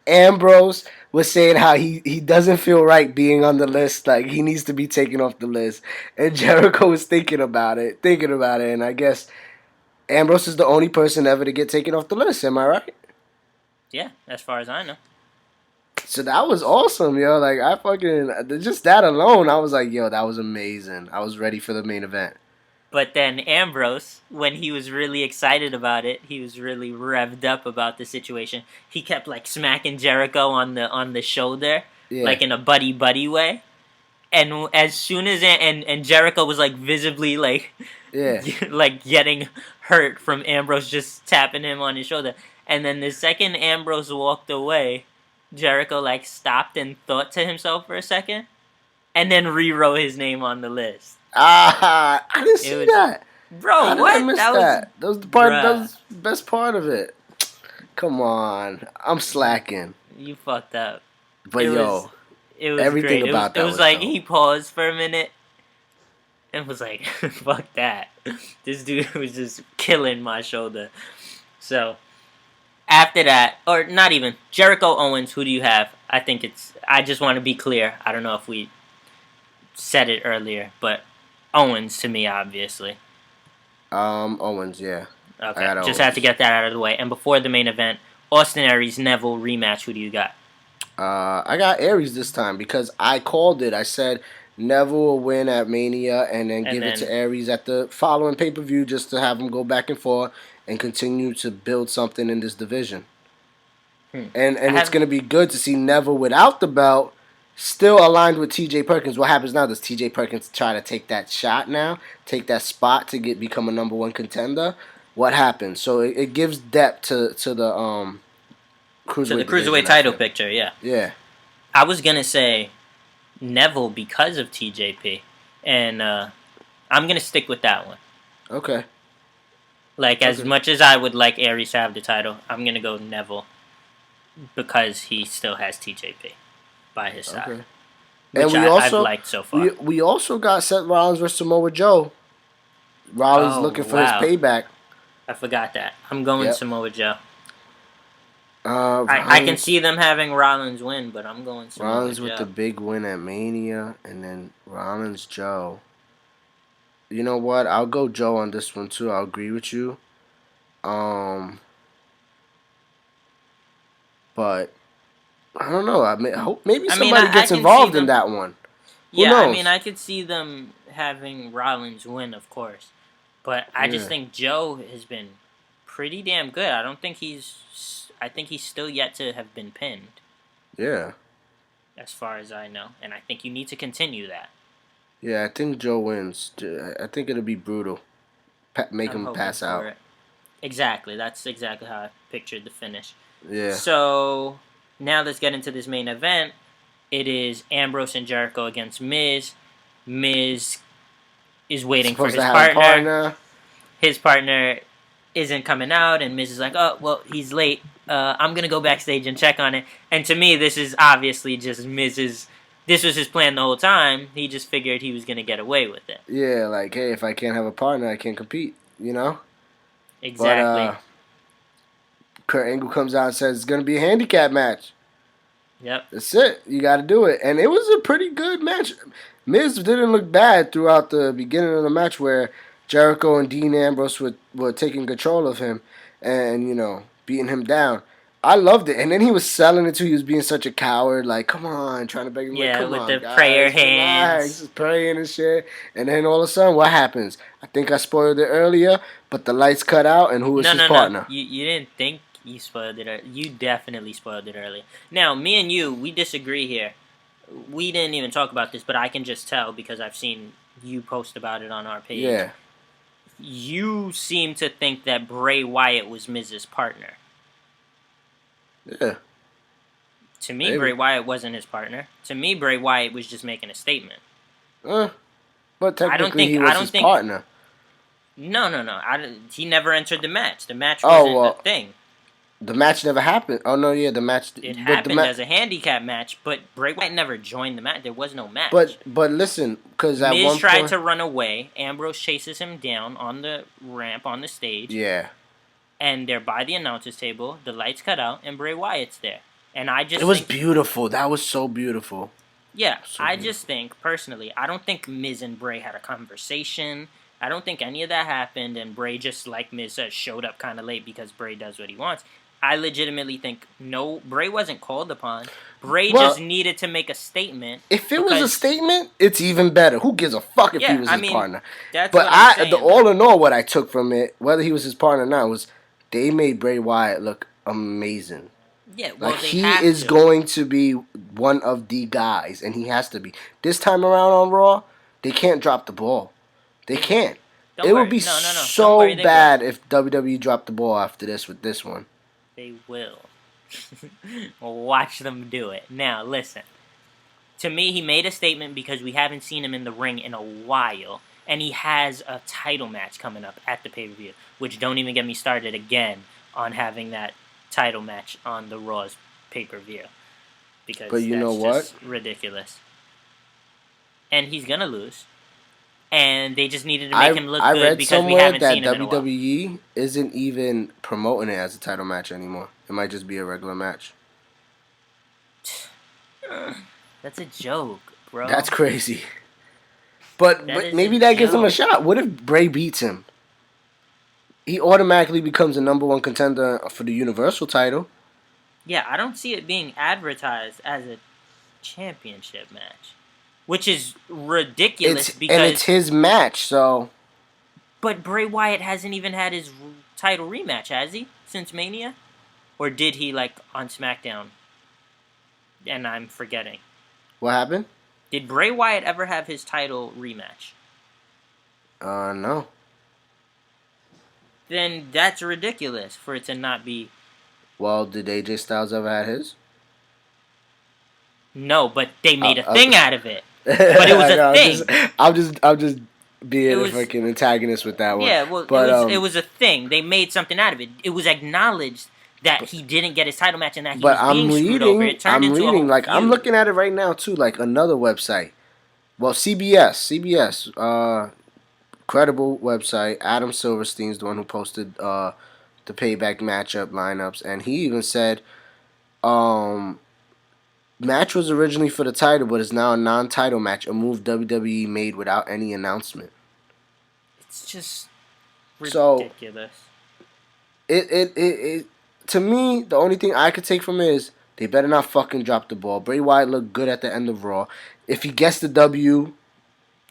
Ambrose was saying how he doesn't feel right being on the list, like he needs to be taken off the list. And Jericho was thinking about it, and I guess Ambrose is the only person ever to get taken off the list. Am I right? Yeah, as far as I know. So that was awesome, yo. Like I fucking just that alone, I was like, yo, that was amazing. I was ready for the main event. But then Ambrose, when he was really excited about it, he was really revved up about the situation. He kept like smacking Jericho on the shoulder, like in a buddy way. And as soon as and Jericho was like visibly like like getting hurt from Ambrose just tapping him on his shoulder. And then the second Ambrose walked away, Jericho like stopped and thought to himself for a second, and then rewrote his name on the list. I didn't see that. Bro, How did what? I miss that? That was the part. That was the best part of it. Come on, I'm slacking. You fucked up. But it was everything great. about that. It was like he paused for a minute and was like, "Fuck that." This dude was just killing my shoulder. So after that, or not even Jericho Owens. Who do you have? I think it's. I just want to be clear. I don't know if we said it earlier, but Owens to me, obviously. Owens, yeah. Okay, just had to get that out of the way. And before the main event, Austin Aries Neville rematch. Who do you got? I got Aries this time because I called it. I said Neville will win at Mania and then give it to Aries at the following pay-per-view just to have them go back and forth and continue to build something in this division. And it's going to be good to see Neville without the belt still aligned with TJ Perkins. What happens now? Does TJ Perkins try to take that shot now? Take that spot to become a number one contender? What happens? So it gives depth to the Cruiserweight title picture, yeah. Yeah. I was going to say Neville because of TJP. And I'm going to stick with that one. Okay. Like, as much as I would like Aries to have the title, I'm going to go Neville because he still has TJP by his side. Okay. Which and I've liked so far. We also got Seth Rollins versus Samoa Joe. Rollins looking for his payback. I forgot that. I'm going Samoa Joe. I can see them having Rollins win, but I'm going Samoa Rollins Joe. with the big win at Mania, and then Rollins Joe. You know what? I'll go Joe on this one too. I'll agree with you. But I don't know. Maybe somebody gets involved in that one. Who knows? I mean, I could see them having Rollins win, of course. But I just think Joe has been pretty damn good. I think he's still yet to have been pinned. Yeah. As far as I know. And I think you need to continue that. Yeah, I think Joe wins. I think it'll be brutal. Make him pass out. Exactly. That's exactly how I pictured the finish. Yeah. So, now let's get into this main event. It is Ambrose and Jericho against Miz. Miz is waiting for his partner. His partner isn't coming out, and Miz is like, oh, well, he's late. I'm going to go backstage and check on it. And to me, this is obviously just Miz's... This was his plan the whole time. He just figured he was going to get away with it. Yeah, like, hey, if I can't have a partner, I can't compete, you know? Exactly. But, Kurt Angle comes out and says it's going to be a handicap match. Yep. That's it. You got to do it. And it was a pretty good match. Miz didn't look bad throughout the beginning of the match where Jericho and Dean Ambrose were taking control of him and, beating him down. I loved it. And then he was selling it too. He was being such a coward. Like, come on, trying to beg him. Yeah, like, with on, the guys, prayer hands. Just praying and shit. And then all of a sudden, what happens? I think I spoiled it earlier, but the lights cut out, and who was his partner? No. You didn't think you spoiled it. You definitely spoiled it earlier. Now, me and you, we disagree here. We didn't even talk about this, but I can just tell because I've seen you post about it on our page. Yeah. You seem to think that Bray Wyatt was Miz's partner. Yeah. To me, Bray Wyatt wasn't his partner. To me, Bray Wyatt was just making a statement. But technically, he was his partner. No. He never entered the match. The match wasn't a thing. The match never happened. Oh, no, yeah, the match... It happened as a handicap match, but Bray Wyatt never joined the match. There was no match. But listen, because at one point... Miz tried to run away. Ambrose chases him down on the ramp, on the stage. Yeah. And they're by the announcer's table. The lights cut out, and Bray Wyatt's there. And I just It was beautiful. That was so beautiful. Yeah, just think, personally, I don't think Miz and Bray had a conversation. I don't think any of that happened, and Bray just, like Miz said, showed up kind of late because Bray does what he wants. I legitimately think, no, Bray wasn't called upon. Bray just needed to make a statement. If it was a statement, it's even better. Who gives a fuck if he was his partner? That's but what I'm saying, all in all, what I took from it, whether he was his partner or not, was they made Bray Wyatt look amazing. Yeah, well, he is going to be one of the guys, and he has to be. This time around on Raw, they can't drop the ball. They can't. It would be so bad if WWE dropped the ball after this with this one. They will. Watch them do it. Now, listen. To me, he made a statement because we haven't seen him in the ring in a while, and he has a title match coming up at the pay-per-view, which don't even get me started again on having that title match on the Raw's pay-per-view. Because but you know what? Just ridiculous. And he's going to lose. And they just needed to make him look good because we haven't seen him in a while. WWE isn't even promoting it as a title match anymore. It might just be a regular match. That's a joke, bro. That's crazy. But maybe that gives him a shot. What if Bray beats him? He automatically becomes a #1 contender for the Universal title. Yeah, I don't see it being advertised as a championship match. Which is ridiculous because... And it's his match, so... But Bray Wyatt hasn't even had his title rematch, has he? Since Mania? Or did he, on SmackDown? And I'm forgetting. What happened? Did Bray Wyatt ever have his title rematch? No. Then that's ridiculous for it to not be... Well, did AJ Styles ever have his? No, but they made a thing out of it. But it was a thing. I'm just being a fucking antagonist with that one. Yeah, well, it was a thing. They made something out of it. It was acknowledged that he didn't get his title match and that he was being screwed over. It turned into a whole feud. I'm looking at it right now too, another website. Well, CBS, credible website. Adam Silverstein's the one who posted the Payback matchup lineups, and he even said, match was originally for the title, but is now a non-title match, a move WWE made without any announcement. It's just ridiculous. It to me, the only thing I could take from it is they better not fucking drop the ball. Bray Wyatt looked good at the end of Raw. If he gets the W,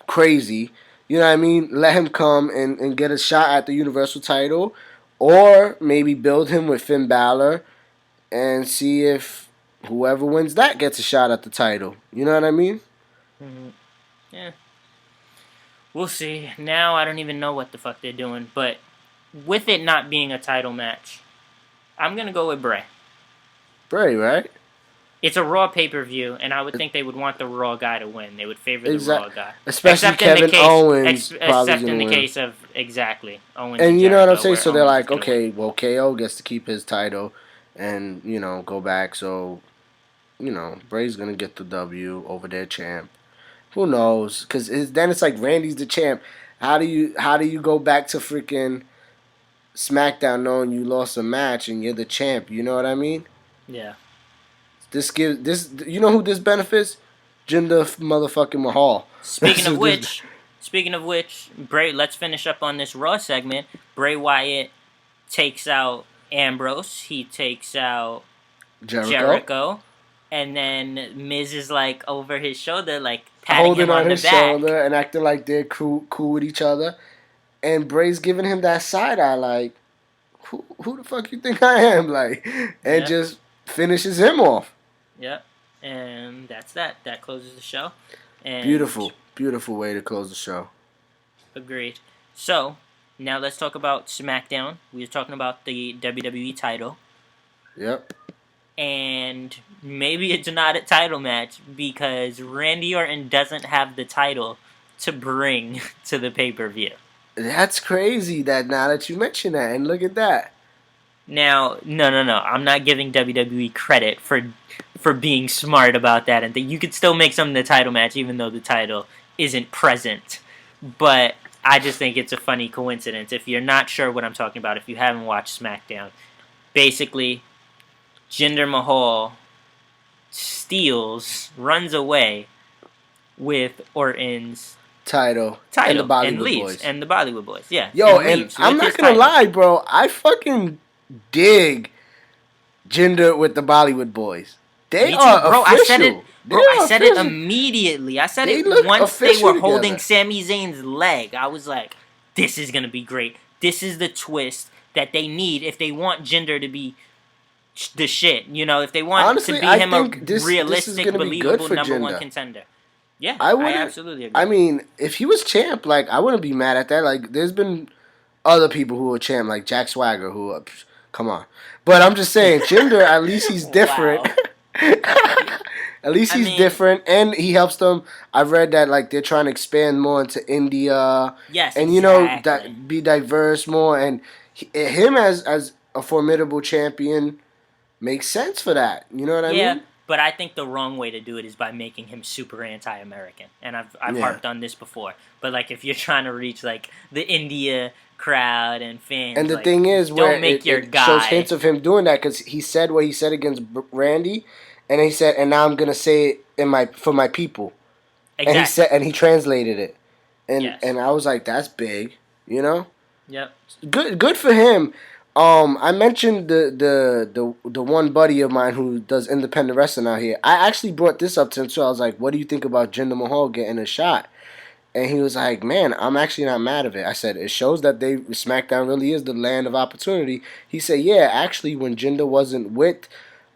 crazy. You know what I mean? Let him come and get a shot at the Universal title, or maybe build him with Finn Balor and see if whoever wins that gets a shot at the title. You know what I mean? Mm-hmm. Yeah. We'll see. Now I don't even know what the fuck they're doing. But with it not being a title match, I'm going to go with Bray. Bray, right? It's a Raw pay-per-view, and I would think they would want the Raw guy to win. They would favor the Raw guy. Especially Kevin Owens. Except in the case of, Owens and you know what I'm saying? So they're like, okay, well, KO gets to keep his title and, go back. So, Bray's going to get the W over their champ. Who knows? Because then it's like Randy's the champ. How do you go back to freaking SmackDown knowing you lost a match and you're the champ? You know what I mean? Yeah. You know who this benefits? Jinder motherfucking Mahal. Speaking of which, Bray. Let's finish up on this Raw segment. Bray Wyatt takes out Ambrose. He takes out Jericho. And then Miz is over his shoulder, patting him on his shoulder and acting like they're cool with each other. And Bray's giving him that side eye, who the fuck you think I am, just finishes him off. Yep, and that's that. That closes the show. And beautiful way to close the show. Agreed. So now let's talk about SmackDown. We were talking about the WWE title. Yep. And maybe it's not a title match because Randy Orton doesn't have the title to bring to the pay-per-view. That's crazy that now that you mention that, and look at that. Now, no. I'm not giving WWE credit for being smart about that, and that you could still make something the title match even though the title isn't present. But I just think it's a funny coincidence. If you're not sure what I'm talking about, if you haven't watched SmackDown, basically, Jinder Mahal runs away with Orton's title and the Bollywood and leaves, Boys. And the Bollywood Boys, yeah. Yo, and I'm not gonna lie, bro. I fucking dig Jinder with the Bollywood Boys. They are bro, official. I said it immediately. I said it once they were holding Sami Zayn's leg. I was like, this is gonna be great. This is the twist that they need if they want Jinder to be the shit. You know, if they want to be him a realistic, believable number one contender. Yeah, I absolutely agree. I mean, if he was champ, like, I wouldn't be mad at that. Like, there's been other people who were champ, like Jack Swagger, who, come on. But I'm just saying, Jinder, at least he's different. At least he's different, and he helps them. I've read that, like, they're trying to expand more into India. Yes, and, you know, be diverse more. And him as a formidable champion makes sense for that. You know what I mean? Yeah, but I think the wrong way to do it is by making him super anti-American. And I've harped on this before. But, like, if you're trying to reach, like, the India crowd and fans, and the like, thing is, where it shows hints of him doing that, because he said what he said against Randy, and he said, and now I'm gonna say it for my people. Exactly. And he translated it, and I was like, that's big, you know. Yep. Good for him. I mentioned the one buddy of mine who does independent wrestling out here. I actually brought this up to him, so I was like, what do you think about Jinder Mahal getting a shot? And he was like, man, I'm actually not mad of it. I said, it shows that SmackDown really is the land of opportunity. He said, yeah, actually, when Jinder wasn't with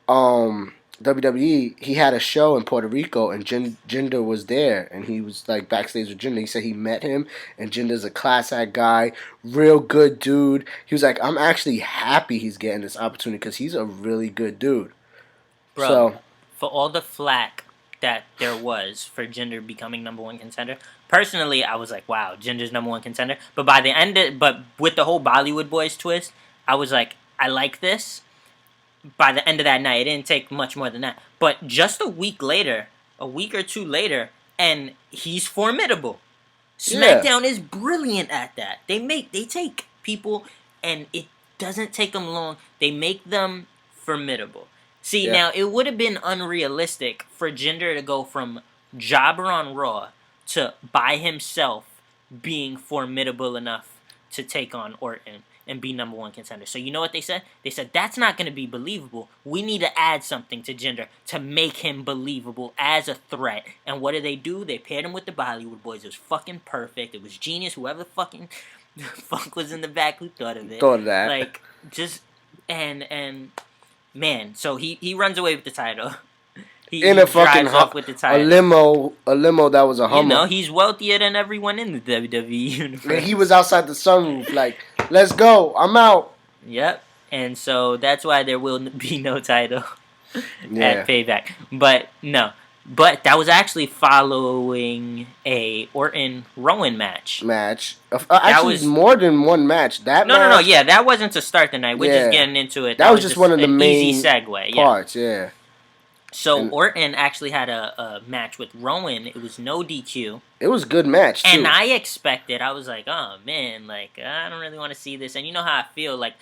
WWE, he had a show in Puerto Rico, and Jinder was there, and he was, like, backstage with Jinder. He said he met him, and Jinder's a class act guy, real good dude. He was like, I'm actually happy he's getting this opportunity because he's a really good dude. Bro, so, for all the flack that there was for Jinder becoming number one contender, personally, I was like, wow, Jinder's number one contender. But by the end, but with the whole Bollywood Boys twist, I was like, I like this. By the end of that night, it didn't take much more than that. But just a week or two later, and he's formidable. SmackDown is brilliant at that. They take people, and it doesn't take them long. They make them formidable. See, now, it would have been unrealistic for Jinder to go from jobber on Raw to, by himself, being formidable enough to take on Orton and be number one contender. So you know what they said? They said, that's not going to be believable. We need to add something to Jinder to make him believable as a threat. And what did they do? They paired him with the Bollywood Boys. It was fucking perfect. It was genius. Whoever fucking fuck was in the back who thought of it. Thought of that. Like, just, and man, so he runs away with the title. He drives off with the title. A limo that was a Hummer. You know, he's wealthier than everyone in the WWE universe. And he was outside the sunroof, like, let's go, I'm out. Yep, and so that's why there will be no title at Payback. But that was actually following a Orton-Rowan match. Actually, was more than one match. No, yeah, that wasn't to start the night. We're just getting into it. That was just one of the main easy segue parts, yeah. So Orton actually had a match with Rowan. It was no DQ. It was a good match, too. And I was like, oh, man, like, I don't really want to see this. And you know how I feel, like,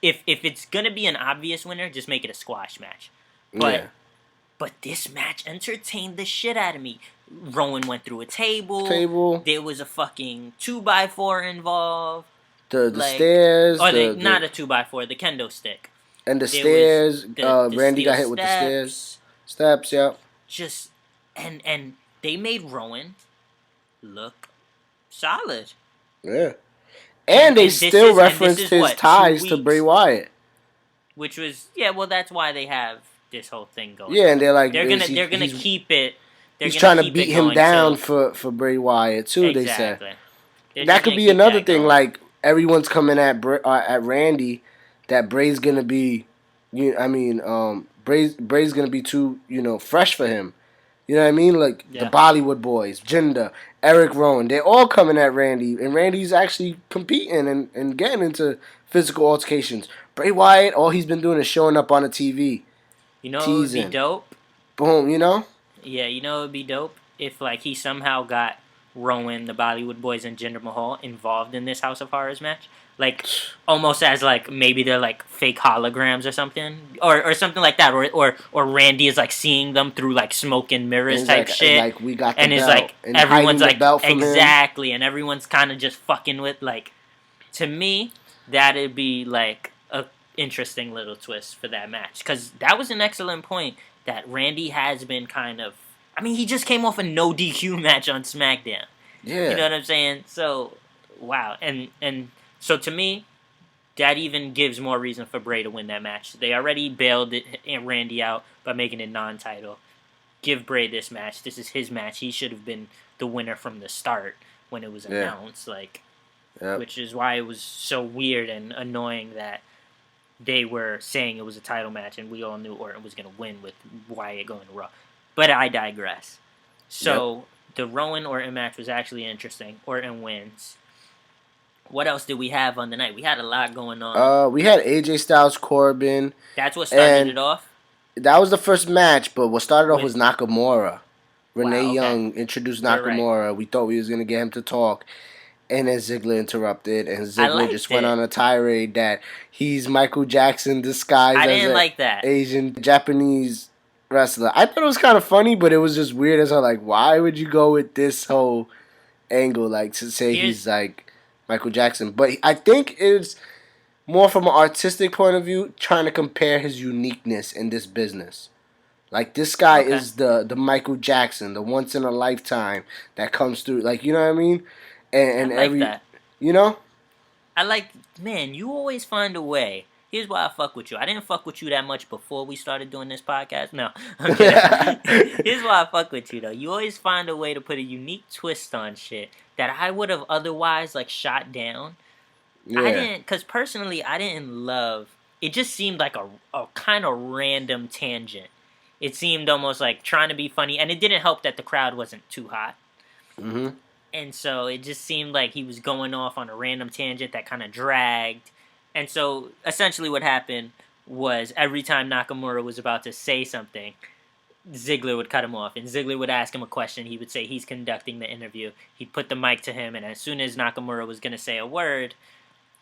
if it's going to be an obvious winner, just make it a squash match. But this match entertained the shit out of me. Rowan went through a table. There was a fucking 2x4 involved. The stairs. Not a 2x4, the kendo stick. And the stairs, Randy got hit with the stairs. Steps, yep. Just, and they made Rowan look solid. Yeah. And they still referenced his ties to Bray Wyatt. Which was, well, that's why they have this whole thing going. Yeah, and they're like, they're gonna keep it. He's trying to beat him down for Bray Wyatt too. Exactly. They said that could be another thing. Going. Like everyone's coming at Randy. That Bray's gonna be, Bray's gonna be too, fresh for him. You know what I mean? Like the Bollywood boys, Jinder, Eric Rowan, they're all coming at Randy, and Randy's actually competing and getting into physical altercations. Bray Wyatt, all he's been doing is showing up on the TV. You know what would be dope? Boom, Yeah, you know it would be dope if he somehow got Rowan, the Bollywood boys, and Jinder Mahal involved in this House of Horrors match. Almost as maybe they're fake holograms or something, or something like that, or Randy is seeing them through smoke and mirrors type shit, we got the and belt. And everyone's exactly, and everyone's kind of just fucking with to me that'd be a interesting little twist for that match, because that was an excellent point that Randy has been kind of. I mean, he just came off a no DQ match on SmackDown. Yeah, you know what I'm saying? So wow, and. So to me, that even gives more reason for Bray to win that match. They already bailed Randy out by making it non-title. Give Bray this match. This is his match. He should have been the winner from the start when it was announced. Which is why it was so weird and annoying that they were saying it was a title match and we all knew Orton was going to win with Wyatt going to Raw. But I digress. So the Rowan Orton match was actually interesting. Orton wins. What else did we have on the night? We had a lot going on. We had AJ Styles Corbin. That's what started it off? That was the first match, but what started off was Nakamura. Renee Young introduced Nakamura. Right. We thought we was going to get him to talk. And then Ziggler interrupted, and Ziggler went on a tirade that he's Michael Jackson disguised as an Asian Japanese wrestler. I thought it was kind of funny, but it was just weird as why would you go with this whole angle, to say he's Michael Jackson? But I think it's more from an artistic point of view, trying to compare his uniqueness in this business. This guy is the Michael Jackson, the once in a lifetime that comes through. You know what I mean? And I like that. Man, you always find a way. Here's why I fuck with you. I didn't fuck with you that much before we started doing this podcast. No, I'm kidding. Here's why I fuck with you, though. You always find a way to put a unique twist on shit that I would have otherwise shot down. Yeah. Because personally, I didn't love. It just seemed like a kind of random tangent. It seemed almost trying to be funny, and it didn't help that the crowd wasn't too hot. Mm-hmm. And so it just seemed like he was going off on a random tangent that kind of dragged. And so essentially what happened was every time Nakamura was about to say something, Ziggler would cut him off, and Ziggler would ask him a question. He would say he's conducting the interview. He'd put the mic to him, and as soon as Nakamura was going to say a word,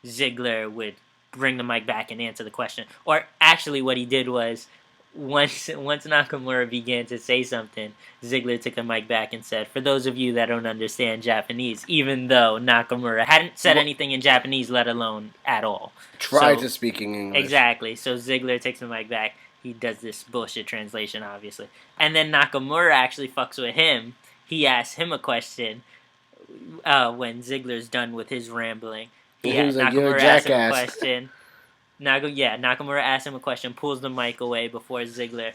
Ziggler would bring the mic back and answer the question. Or actually what he did was, once Nakamura began to say something, Ziggler took the mic back and said, "For those of you that don't understand Japanese," even though Nakamura hadn't said anything in Japanese, let alone at all. Tried to speak in English. Exactly. So Ziggler takes the mic back. He does this bullshit translation, obviously. And then Nakamura actually fucks with him. He asks him a question when Ziggler's done with his rambling. Nakamura asks him a question. Nakamura asks him a question, pulls the mic away before Ziggler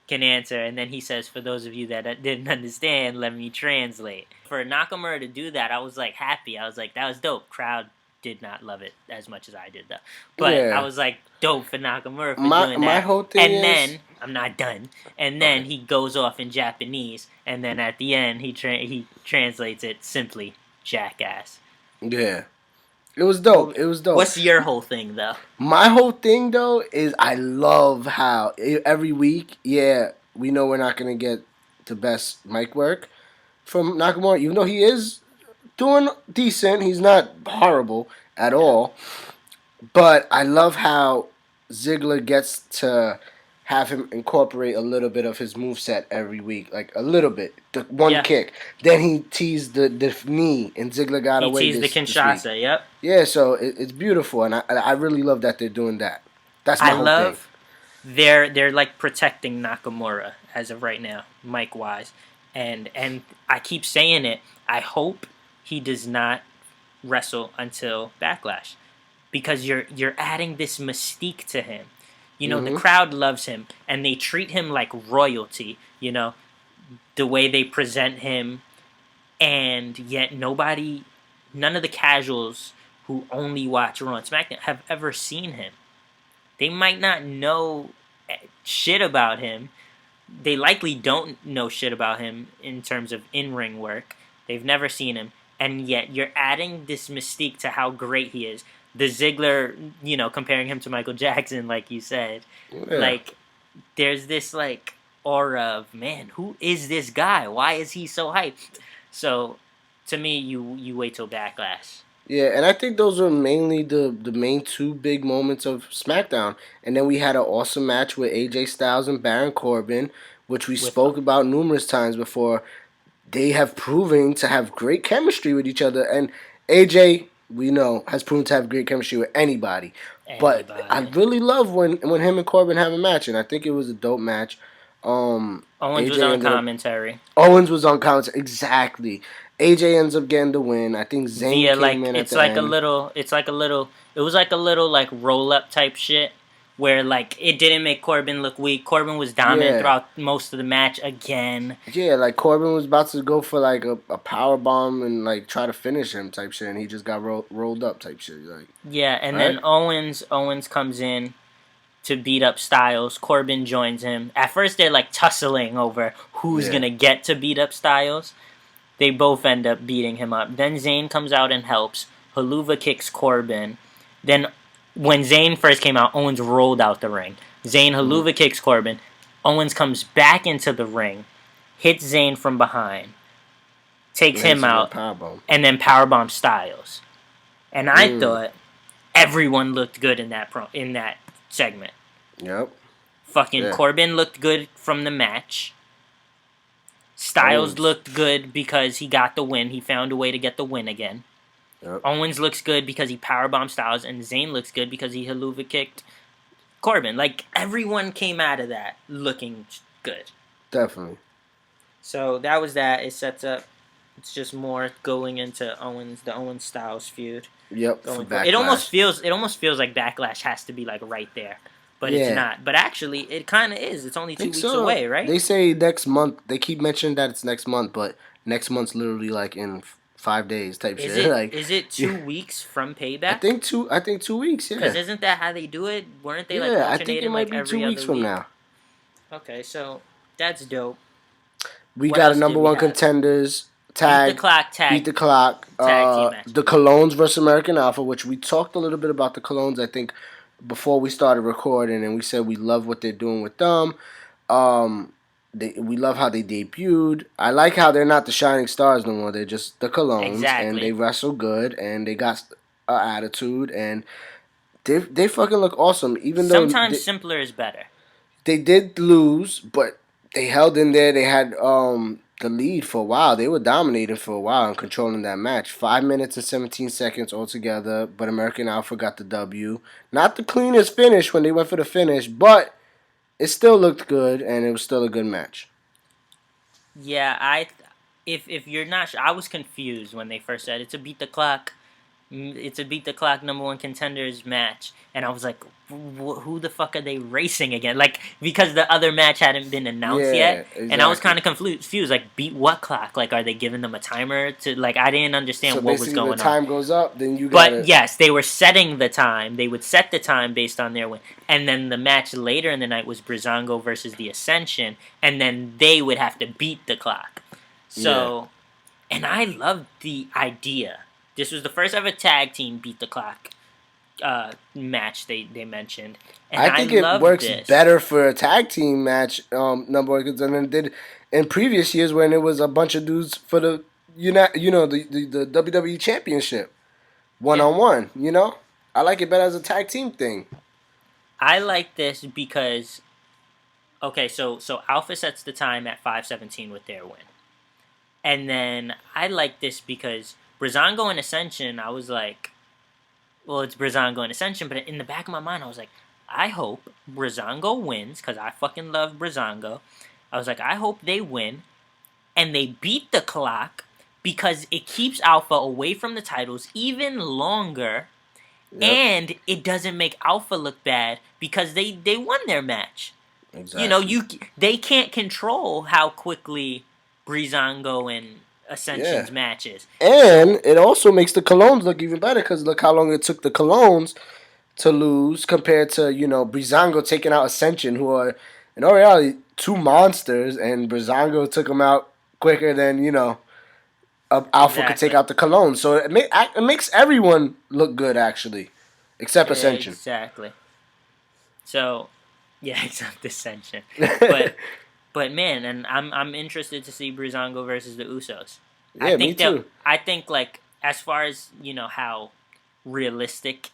can answer, and then he says, "For those of you that didn't understand, let me translate." For Nakamura to do that, I was happy. I was that was dope. Crowd did not love it as much as I did, though. But I was dope for Nakamura for doing that. My whole thing then, I'm not done. And then he goes off in Japanese, and then at the end, he translates it simply, "jackass." Yeah. It was dope. What's your whole thing, though? My whole thing, though, is I love how every week, we know we're not going to get the best mic work from Nakamura, even though he is doing decent. He's not horrible at all. But I love how Ziggler gets to have him incorporate a little bit of his moveset every week. A little bit. The one kick. Then he teased the knee, and Ziggler got away. He teased the Kinshasa, yep. Yeah, so it's beautiful, and I really love that they're doing that. That's my whole thing. They're protecting Nakamura as of right now, mic-wise. And I keep saying it, I hope he does not wrestle until Backlash. Because you're adding this mystique to him. The crowd loves him, and they treat him like royalty, the way they present him, and yet none of the casuals who only watch Raw and SmackDown have ever seen him. They might not know shit about him. They likely don't know shit about him in terms of in-ring work. They've never seen him. And yet you're adding this mystique to how great he is. The Ziggler, comparing him to Michael Jackson, like you said. Yeah. Like, there's this, like, aura of, man, who is this guy? Why is he so hyped? So, to me, you wait till Backlash. Yeah, and I think those are mainly the main two big moments of SmackDown. And then we had an awesome match with AJ Styles and Baron Corbin, which we spoke about numerous times before. They have proven to have great chemistry with each other. And AJ, we know, has proven to have great chemistry with anybody. But I really love when him and Corbin have a match, and I think it was a dope match. Owens was on commentary. Owens was on commentary, exactly. AJ ends up getting the win. I think Zayn came in at the end. It was like a little like roll up type shit where like it didn't make Corbin look weak. Corbin was dominant throughout most of the match again. Yeah, like Corbin was about to go for like a power bomb and like try to finish him type shit, and he just got rolled up type shit. Like then Owens comes in to beat up Styles. Corbin joins him. At first they're like tussling over who's gonna get to beat up Styles. They both end up beating him up. Then Zayn comes out and helps. Haluva kicks Corbin. Then when Zayn first came out, Owens rolled out the ring. Zayn Haluva kicks Corbin. Owens comes back into the ring, hits Zayn from behind, takes him out, and then powerbomb Styles. And I thought everyone looked good in that segment. Yep. Corbin looked good from the match. Styles looked good because he got the win. He found a way to get the win again. Yep. Owens looks good because he powerbombed Styles, and Zayn looks good because he Haluva kicked Corbin. Like, everyone came out of that looking good. Definitely. So that was that. It sets up. It's just more going into the Owens Styles feud. Yep. It almost feels like Backlash has to be like right there. But it's not. But actually, it kind of is. It's only 2 weeks away, right? They say next month. They keep mentioning that it's next month, but next month's literally like in 5 days type shit. Is it 2 weeks from Payback? I think 2 weeks. Yeah. Because isn't that how they do it? Weren't they like alternating I think it might be 2 weeks from now. Okay, so that's dope. We got a number one contenders tag. Beat the clock tag. Beat the clock. Tag team match. The Colognes versus American Alpha, which we talked a little bit about the Colognes, I think, before we started recording, and we said we love what they're doing with them. We love how they debuted. I like how they're not the Shining Stars no more. They're just the Colognes, and they wrestle good, and they got an attitude, and they fucking look awesome. Even though sometimes simpler is better. They did lose, but they held in there. They had the lead for a while. They were dominating for a while and controlling that match. 5 minutes and 17 seconds altogether, but American Alpha got the W. Not the cleanest finish when they went for the finish, but it still looked good, and it was still a good match. Yeah, if you're not sure, I was confused when they first said it's a beat the clock number one contenders match, and I was like, who the fuck are they racing again? Like, because the other match hadn't been announced yet, exactly. And I was kind of confused. Like, beat what clock? Like, are they giving them a timer to? Like, I didn't understand what was going on. So basically, the time goes up, then you. But yes, they were setting the time. They would set the time based on their win, and then the match later in the night was Breezango versus the Ascension, and then they would have to beat the clock. So, and I loved the idea. This was the first ever tag team beat the clock match they mentioned. And I think it works better for a tag team match number one than it did in previous years when it was a bunch of dudes for the the WWE Championship 1-on-1. You know, I like it better as a tag team thing. I like this because so Alpha sets the time at 5:17 with their win, and then I like this because Breezango and Ascension, I was like, well, it's Breezango and Ascension, but in the back of my mind, I was like, I hope Breezango wins, because I fucking love Breezango. I was like, I hope they win, and they beat the clock, because it keeps Alpha away from the titles even longer, and it doesn't make Alpha look bad, because they won their match. Exactly. You know, they can't control how quickly Breezango and Ascension's matches. And it also makes the Colognes look even better because look how long it took the Colognes to lose compared to, Breezango taking out Ascension, who are, in all reality, two monsters, and Breezango took them out quicker than, Alpha could take out the Cologne. So it makes everyone look good, actually, except Ascension. Exactly. So, yeah, except Ascension. But man, and I'm interested to see Breezango versus the Usos. Yeah, me too. I think, like, as far as, how realistic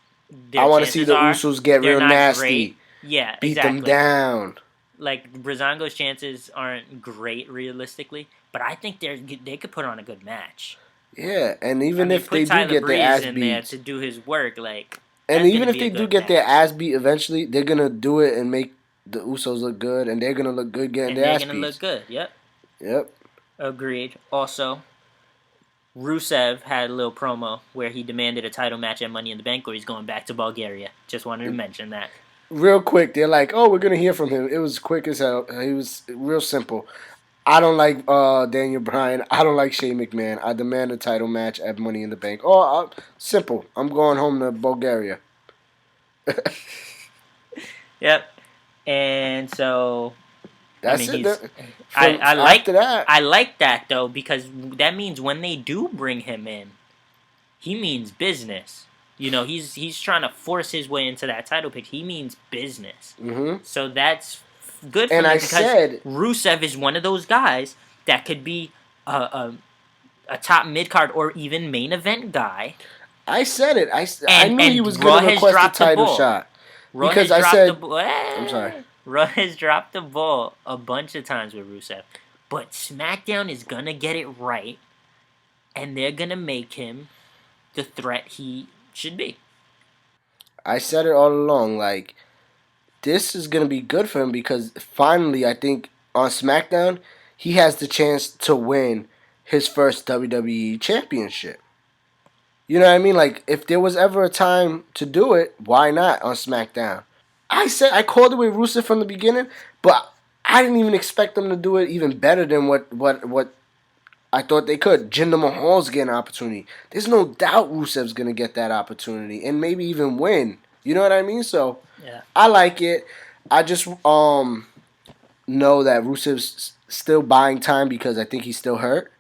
I want to see the Usos get real nasty. Great. Yeah, beat them down. Like, Breezango's chances aren't great realistically, but I think they could put on a good match. Yeah, and even if they do get their ass beat there to do his work, like, and even if they do get their ass beat eventually, they're gonna do it and make the Usos look good, and they're gonna look good getting their ass beat. They're gonna look good. Yep. Agreed. Also, Rusev had a little promo where he demanded a title match at Money in the Bank, or he's going back to Bulgaria. Just wanted to mention that. Real quick, they're like, "Oh, we're gonna hear from him." It was quick as hell. He was real simple. I don't like Daniel Bryan. I don't like Shane McMahon. I demand a title match at Money in the Bank. Oh, simple. I'm going home to Bulgaria. Yep. And so that's it. I like that. I like that though, because that means when they do bring him in, he means business. He's trying to force his way into that title pick. He means business. Mm-hmm. So that's good for me because Rusev is one of those guys that could be a top mid-card or even main event guy. I said it. I knew he was going to request a title shot. Because I said... I'm sorry. Raw has dropped the ball a bunch of times with Rusev. But SmackDown is going to get it right. And they're going to make him the threat he should be. I said it all along. Like, this is going to be good for him because finally, I think, on SmackDown, he has the chance to win his first WWE championship. You know what I mean? Like, if there was ever a time to do it, why not on SmackDown? I called it with Rusev from the beginning, but I didn't even expect them to do it even better than what I thought they could. Jinder Mahal's getting an opportunity. There's no doubt Rusev's going to get that opportunity and maybe even win. You know what I mean? So, yeah. I like it. I just know that Rusev's still buying time because I think he's still hurt.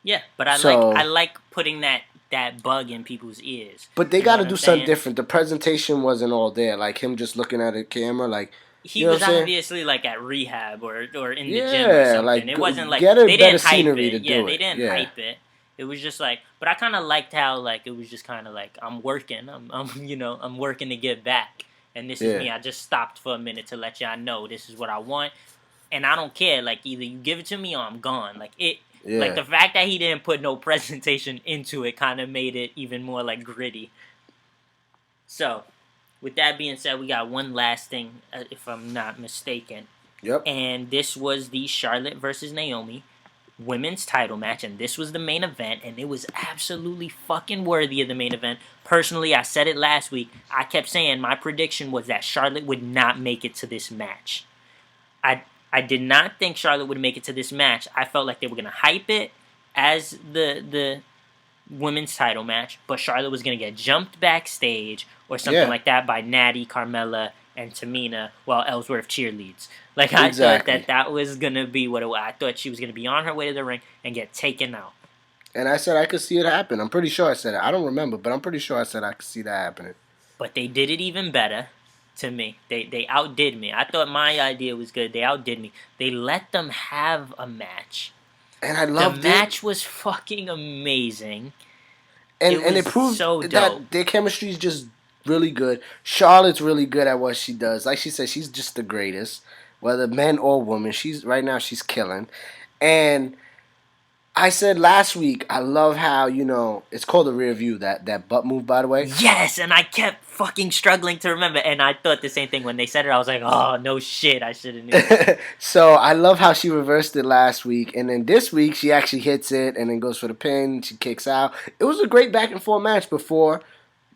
Yeah, but I like putting that bug in people's ears. But they got to do something different. The presentation wasn't all there. Like him just looking at a camera, like he was obviously like at rehab or in the gym or something. Like, it wasn't like they didn't hype it. They didn't hype it. It was just like, but I kind of liked how like it was just kind of like I'm working. I'm working to get back, and this is me. I just stopped for a minute to let y'all know this is what I want, and I don't care. Like either you give it to me or I'm gone. Like it. Yeah. Like, the fact that he didn't put no presentation into it kind of made it even more, like, gritty. So, with that being said, we got one last thing, if I'm not mistaken. Yep. And this was the Charlotte versus Naomi women's title match, and this was the main event, and it was absolutely fucking worthy of the main event. Personally, I said it last week. I kept saying my prediction was that Charlotte would not make it to this match. I did not think Charlotte would make it to this match. I felt like they were going to hype it as the women's title match, but Charlotte was going to get jumped backstage or something like that by Natty, Carmella, and Tamina while Ellsworth cheerleads. Like, I thought that was going to be what it was. I thought she was going to be on her way to the ring and get taken out. And I said I could see it happen. I'm pretty sure I said it. I don't remember, but I'm pretty sure I said I could see that happening. But they did it even better. To me, they outdid me. I thought my idea was good. They outdid me. They let them have a match, and I loved it. The match was fucking amazing, and it proved that their chemistry is just really good. Charlotte's really good at what she does. Like she said, she's just the greatest, whether men or women. She's killing, and I said last week, I love how, it's called a rear view, that butt move, by the way. Yes, and I kept fucking struggling to remember, and I thought the same thing when they said it. I was like, oh, no shit, I should have knew. So, I love how she reversed it last week, and then this week, she actually hits it, and then goes for the pin, she kicks out. It was a great back-and-forth match before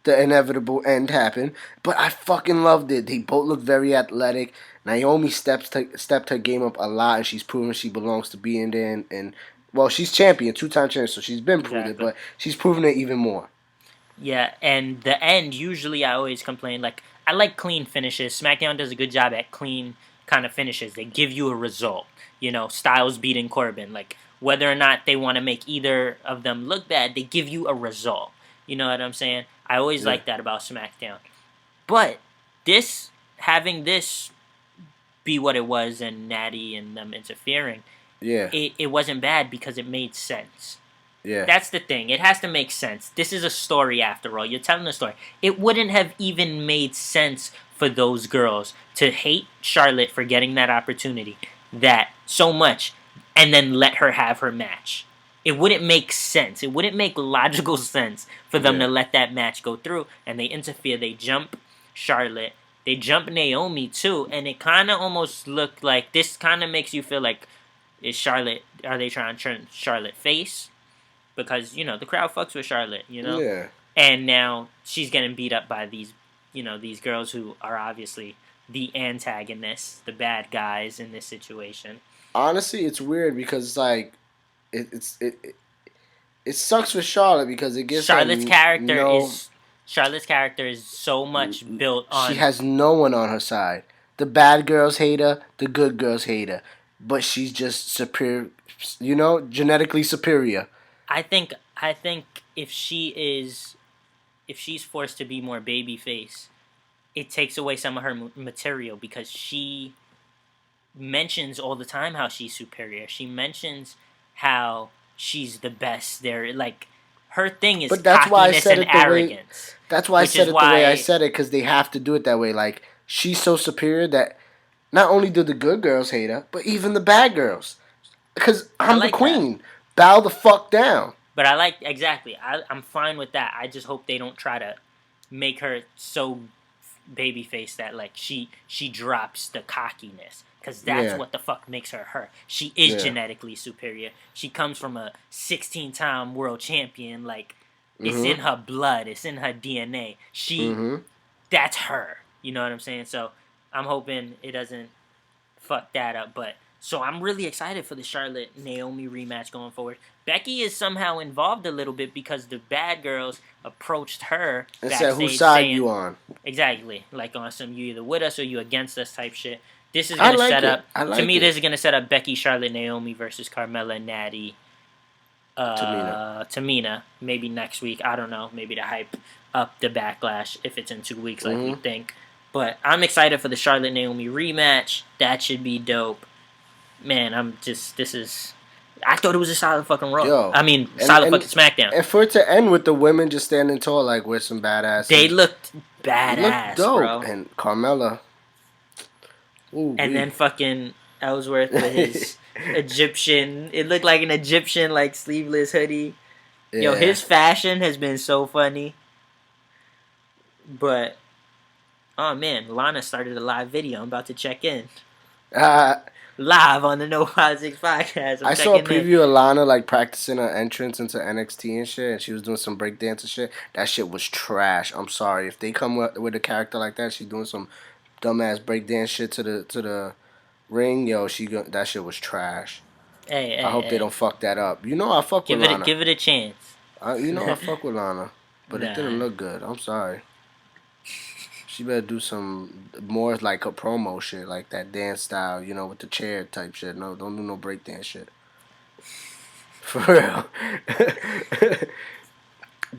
the inevitable end happened, but I fucking loved it. They both look very athletic. Naomi stepped her game up a lot, and she's proven she belongs to being there, and well, she's champion, 2-time champion, so she's been proven it, but she's proven it even more. Yeah, and the end, usually I always complain, like, I like clean finishes. SmackDown does a good job at clean kind of finishes. They give you a result. You know, Styles beating Corbin. Like, whether or not they want to make either of them look bad, they give you a result. You know what I'm saying? I always like that about SmackDown. But having this be what it was and Natty and them interfering, it wasn't bad because it made sense. Yeah. That's the thing. It has to make sense. This is a story after all. You're telling a story. It wouldn't have even made sense for those girls to hate Charlotte for getting that opportunity that so much and then let her have her match. It wouldn't make sense. It wouldn't make logical sense for them to let that match go through, and they interfere. They jump Charlotte. They jump Naomi too, and it kind of almost looked like this kind of makes you feel like, are they trying to turn Charlotte face? Because, you know, the crowd fucks with Charlotte, you know? Yeah. And now she's getting beat up by these, you know, these girls who are obviously the antagonists, the bad guys in this situation. Honestly, it's weird because, like, it sucks for Charlotte because it gives Charlotte's character is so much built on... She has no one on her side. The bad girls hate her, the good girls hate her. But she's just superior, you know, genetically superior. I think if she's forced to be more babyface, it takes away some of her material because she mentions all the time how she's superior. She mentions how she's the best. There, like, her thing is cockiness and arrogance. That's why I said it the way I said it, because they have to do it that way. Like, she's so superior that not only do the good girls hate her, but even the bad girls. Because I'm the queen. Bow the fuck down. But I'm fine with that. I just hope they don't try to make her so babyface that, like, she drops the cockiness. Because that's what the fuck makes her her. She is genetically superior. She comes from a 16-time world champion. Like, it's in her blood. It's in her DNA. That's her. You know what I'm saying? So I'm hoping it doesn't fuck that up. But so I'm really excited for the Charlotte-Naomi rematch going forward. Becky is somehow involved a little bit because the bad girls approached her and said, whose side you on? Exactly. Like on some you either with us or you against us type shit. This is going to set up... to me, this is going to set up Becky, Charlotte, Naomi versus Carmella, Natty, Tamina. Maybe next week. I don't know. Maybe to hype up the Backlash if it's in 2 weeks like we think. But I'm excited for the Charlotte-Naomi rematch. That should be dope. Man, I thought it was a solid fucking Raw. Solid fucking SmackDown. And for it to end with the women just standing tall like with some badasses. They looked badass, dope. Bro. And Carmella... Ooh, and then fucking Ellsworth with his Egyptian... It looked like an Egyptian, like, sleeveless hoodie. Yeah. Yo, his fashion has been so funny. But... Oh, man. Lana started a live video. I'm about to check in. Live on the No Politics podcast. I saw a preview of Lana, like, practicing her entrance into NXT and shit. And she was doing some breakdance and shit. That shit was trash. I'm sorry. If they come with a character like that, she's doing some... dumbass breakdance shit to the ring, yo. That shit was trash. I hope they don't fuck that up. You know I fuck with Lana. Give it a chance. You know I fuck with Lana, but it didn't look good. I'm sorry. She better do some more like a promo shit, like that dance style, you know, with the chair type shit. No, don't do no breakdance shit. For real.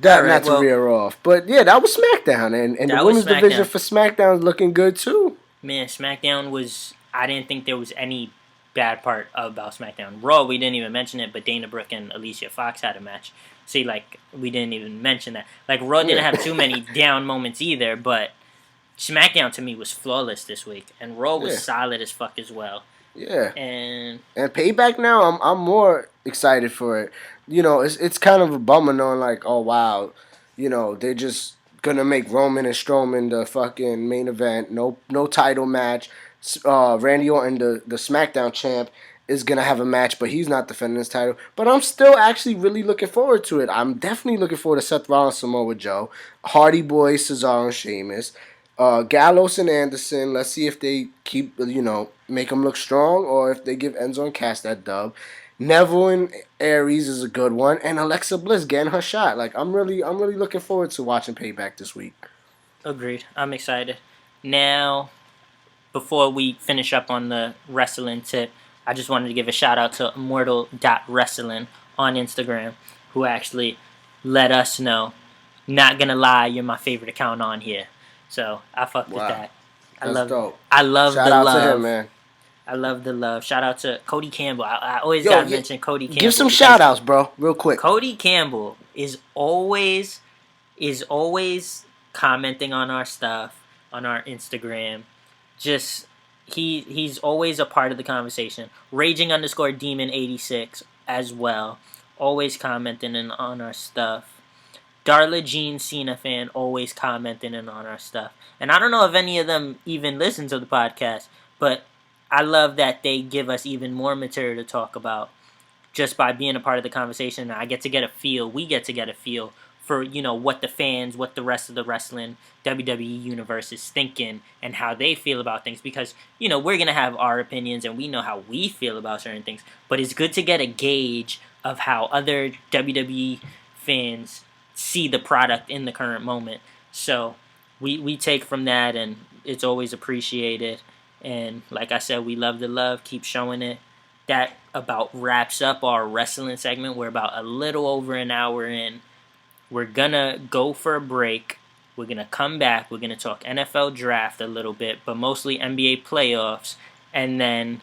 Not to rear off. But yeah, that was SmackDown. And the women's division for SmackDown is looking good too. Man, SmackDown was... I didn't think there was any bad part about SmackDown. Raw, we didn't even mention it, but Dana Brooke and Alicia Fox had a match. See, like, we didn't even mention that. Like, Raw didn't have too many down moments either, but SmackDown to me was flawless this week. And Raw was solid as fuck as well. Yeah. And Payback now, I'm more excited for it. You know, it's kind of a bummer knowing, like, oh, wow, you know, they're just going to make Roman and Strowman the fucking main event. No title match. Randy Orton, the SmackDown champ, is going to have a match, but he's not defending his title. But I'm still actually really looking forward to it. I'm definitely looking forward to Seth Rollins, Samoa Joe, Hardy Boys, Cesaro and Sheamus, Gallows and Anderson. Let's see if they keep, you know, make them look strong, or if they give Enzo and Cass that dub. Neville and Aries is a good one, and Alexa Bliss getting her shot. Like I'm really looking forward to watching Payback this week. Agreed. I'm excited. Now, before we finish up on the wrestling tip, I just wanted to give a shout out to Immortal.Wrestling on Instagram, who actually let us know. Not gonna lie, you're my favorite account on here. So I fucked with that. That's dope. I love shout the out love. To him, man. I love the love. Shout out to Cody Campbell. I always gotta mention Cody Campbell. Give some shout outs, bro, real quick. Cody Campbell is always commenting on our stuff, on our Instagram. Just he's always a part of the conversation. Raging_Demon86 as well. Always commenting on our stuff. Darla Jean Cena fan, always commenting on our stuff. And I don't know if any of them even listen to the podcast, but I love that they give us even more material to talk about just by being a part of the conversation. We get to get a feel for, what the fans, what the rest of the wrestling WWE universe is thinking and how they feel about things. Because, we're going to have our opinions and we know how we feel about certain things. But it's good to get a gauge of how other WWE fans see the product in the current moment. So we take from that, and it's always appreciated. And like I said, we love the love. Keep showing it. That about wraps up our wrestling segment. We're about a little over an hour in. We're going to go for a break. We're going to come back. We're going to talk NFL draft a little bit, but mostly NBA playoffs. And then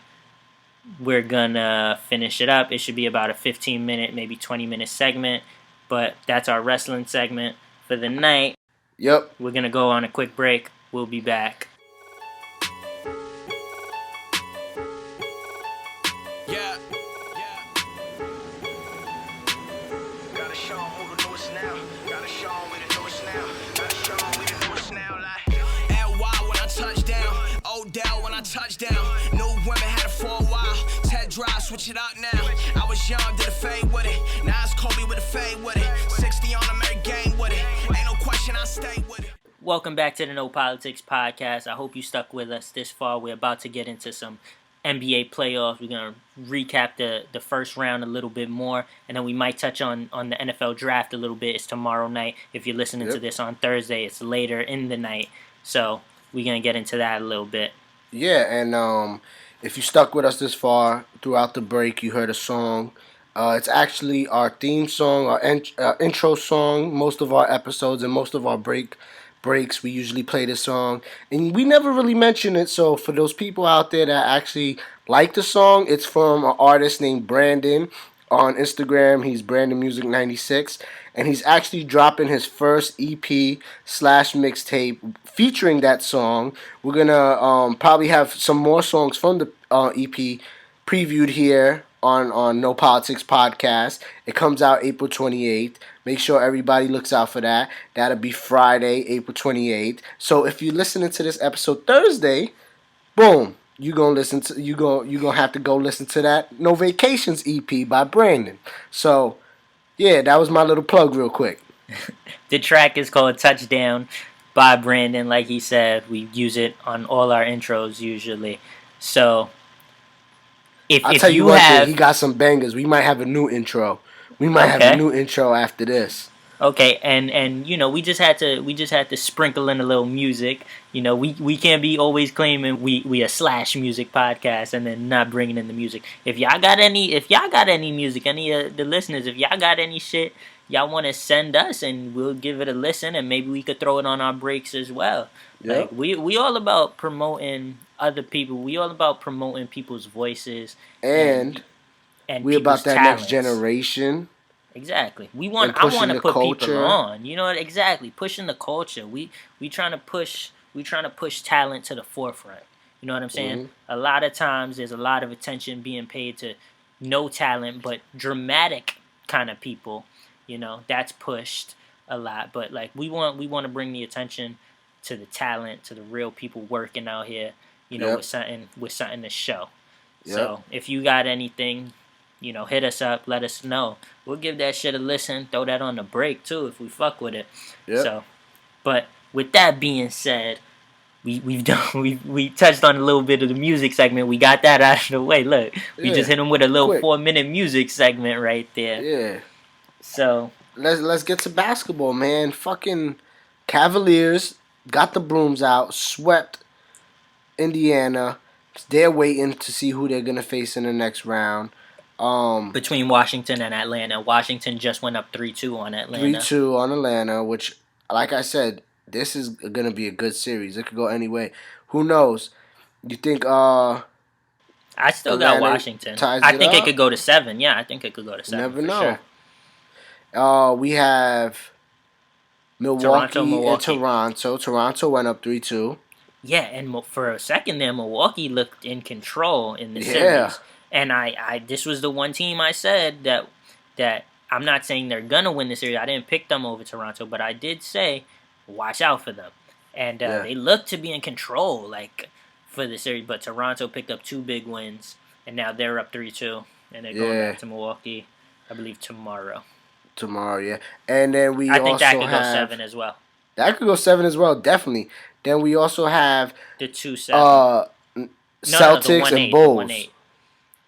we're going to finish it up. It should be about a 15-minute, maybe 20-minute segment. But that's our wrestling segment for the night. Yep. We're going to go on a quick break. We'll be back. Touchdown, new women had it for a while. Ted drive, switch it up now. I was young, did a fade with it. Now it's Kobe with a fade with it. 60 on American game with it. Ain't no question, I stay with it. Welcome back to the No Politics Podcast. I hope you stuck with us this far. We're about to get into some NBA playoffs. We're going to recap the first round a little bit more, and then we might touch on the NFL draft a little bit. It's tomorrow night. If you're listening to this on Thursday, it's later in the night. So we're going to get into that a little bit. Yeah, and if you stuck with us this far throughout the break, you heard a song. It's actually our theme song, our intro song. Most of our episodes and most of our breaks, we usually play this song. And we never really mention it, so for those people out there that actually like the song, it's from an artist named Brandon. On Instagram, he's BrandonMusic96, and he's actually dropping his first EP/mixtape featuring that song. We're gonna probably have some more songs from the EP previewed here on No Politics Podcast. It comes out April 28th. Make sure everybody looks out for that. That'll be Friday, April 28th. So if you're listening to this episode Thursday, boom. You gonna have to go listen to that No Vacations EP by Brandon. So, yeah, that was my little plug real quick. The track is called Touchdown by Brandon. Like he said, we use it on all our intros usually. So, if you have... he got some bangers. We might have a new intro. We might have a new intro after this. Okay, and we just had to sprinkle in a little music. We can't be always claiming we a slash music podcast and then not bringing in the music. If y'all got any music, any of the listeners, if y'all got any shit y'all want to send us, and we'll give it a listen, and maybe we could throw it on our breaks as well. Yep. Like we all about promoting other people. We all about promoting people's voices and we about that talents. Next generation. Exactly. I want to put culture. People on. You know what? Exactly. Pushing the culture. We trying to push talent to the forefront. You know what I'm saying? Mm-hmm. A lot of times there's a lot of attention being paid to no talent but dramatic kind of people. That's pushed a lot. But like we want to bring the attention to the talent, to the real people working out here, with something to show. Yep. So if you got anything, hit us up, let us know. We'll give that shit a listen, throw that on the break too if we fuck with it. Yep. So, but with that being said, we touched on a little bit of the music segment. We got that out of the way. Look, we just hit him with a little 4-minute music segment right there. Yeah. So let's get to basketball, man. Fucking Cavaliers got the brooms out, swept Indiana. They're waiting to see who they're gonna face in the next round. Between Washington and Atlanta, Washington just went up 3-2 on Atlanta. 3-2 on Atlanta, which, like I said, this is gonna be a good series. It could go any way. Who knows? You think? I still Atlanta got Washington. I think it could go to 7. Yeah, I think it could go to 7. Never know. Sure. We have Milwaukee and Toronto. Toronto went up 3-2. Yeah, and for a second there, Milwaukee looked in control in the series. And I this was the one team I said that I'm not saying they're gonna win the series. I didn't pick them over Toronto, but I did say watch out for them. And they looked to be in control, like, for the series. But Toronto picked up 2 big wins, and now they're up 3-2, and they're going back to Milwaukee, I believe, tomorrow. Yeah. And then I think that could go 7 as well. That could go 7 as well, definitely. Then we also have the 2-7. Celtics and Bulls.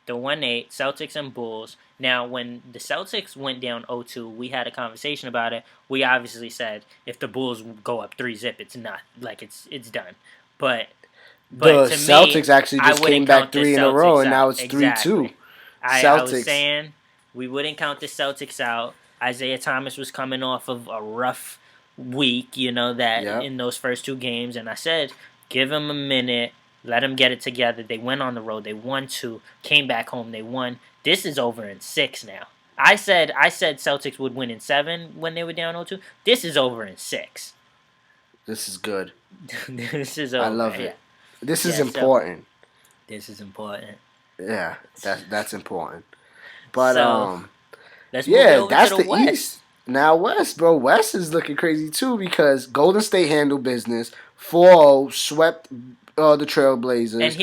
The 1-8, Celtics and Bulls. Now, when the Celtics went down 0-2, we had a conversation about it. We obviously said if the Bulls go up 3-0, it's not like it's done. But the to Celtics me, actually just came back 3 in a row, and now it's 3-2. I was saying we wouldn't count the Celtics out. Isaiah Thomas was coming off of a rough week, in those first 2 games, and I said give him a minute. Let them get it together. They went on the road. They won 2. Came back home. They won. This is over in 6 now. I said Celtics would win in 7 when they were down 0-2. This is over in 6. This is good. This is over. I love it. This is important. This is important. Yeah, that's important. But let's move it over that's to the West. East. Now West, bro. West is looking crazy too because Golden State handled business. 4-0 swept the Trailblazers. And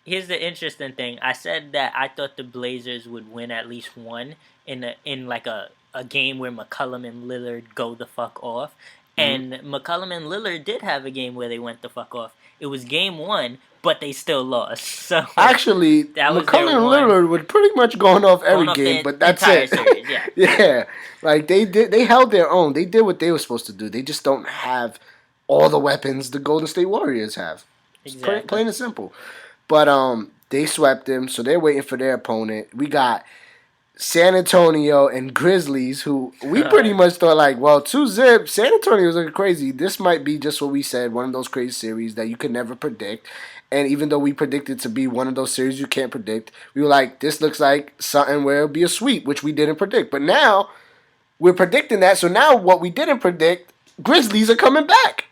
here's the interesting thing. I said that I thought the Blazers would win at least one in like a game where McCollum and Lillard go the fuck off. And McCollum and Lillard did have a game where they went the fuck off. It was game 1, but they still lost. So actually, McCollum and Lillard were pretty much going off every game, but that's it. Series, yeah, like they held their own. They did what they were supposed to do. They just don't have all the weapons the Golden State Warriors have. Exactly. Plain and simple. But they swept them, so they're waiting for their opponent. We got San Antonio and Grizzlies, who we pretty much thought, like, well, 2-0. San Antonio was looking crazy. This might be just what we said, one of those crazy series that you could never predict. And even though we predicted to be one of those series you can't predict, we were like, this looks like something where it'll be a sweep, which we didn't predict. But now we're predicting that, so now what we didn't predict, Grizzlies are coming back.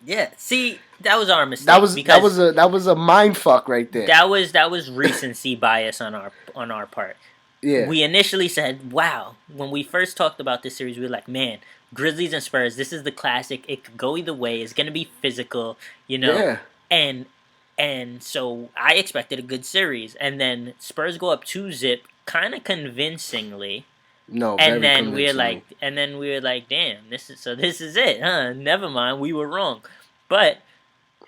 Yeah, see, that was our mistake. That was a mind fuck right there. That was recency bias on our part. Yeah. We initially said, wow, when we first talked about this series, we were like, man, Grizzlies and Spurs, this is the classic. It could go either way. It's going to be physical, Yeah. And so I expected a good series. And then Spurs go up 2-0 kind of convincingly. No, and then we were like, damn, this is it, huh? Never mind, we were wrong. But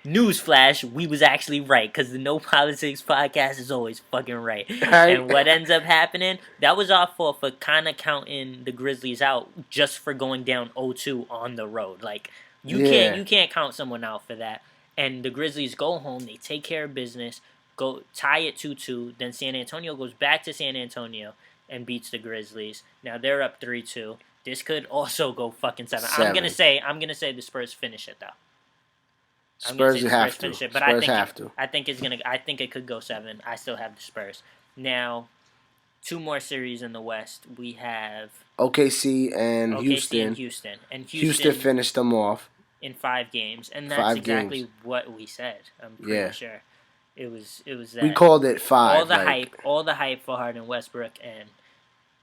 newsflash, we was actually right because the No Politics podcast is always fucking right. And what ends up happening? That was our fault for kind of counting the Grizzlies out just for going down 0-2 on the road. Like you can't count someone out for that. And the Grizzlies go home, they take care of business, go tie it 2-2. Then San Antonio goes back to San Antonio and beats the Grizzlies. Now they're up 3-2. This could also go fucking 7. I'm gonna say the Spurs finish it though. Spurs have to. But I think it could go 7. I still have the Spurs. Now, 2 more series in the West. We have OKC and Houston. Houston finished them off in 5 games, and that's exactly what we said. I'm pretty sure. It was that. We called it 5. All the hype for Harden, Westbrook, and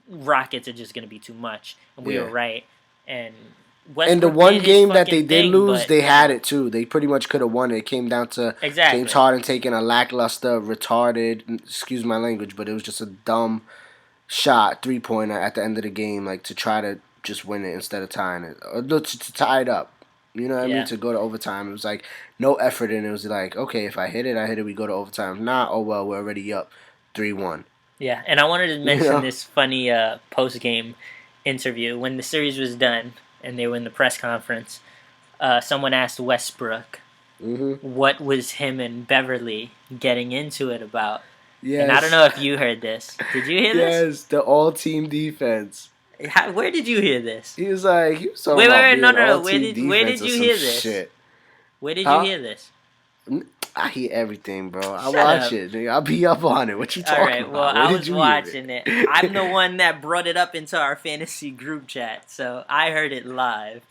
Rockets are just gonna be too much, and we were right. And the one game that they did lose, they had it too. They pretty much could have won it. It came down to James Harden taking a lackluster, retarded, excuse my language, but it was just a dumb shot, 3-pointer at the end of the game, like to try to just win it instead of tying it, or to tie it up. You know what I mean? To go to overtime. It was like no effort, and it was like, okay, if I hit it, we go to overtime. If not, oh well, we're already up 3-1. Yeah, and I wanted to mention this funny post-game interview. When the series was done and they were in the press conference, someone asked Westbrook what was him and Beverly getting into it about. Yes. And I don't know if you heard this. Did you hear this? Yes, the all-team defense. Where did you hear this? He was talking about no. Where did you hear this? Shit. Where did you hear this? I hear everything, bro. I watch it. I'll be up on it. What you talking about? Well, I was watching it. I'm the one that brought it up into our fantasy group chat, so I heard it live.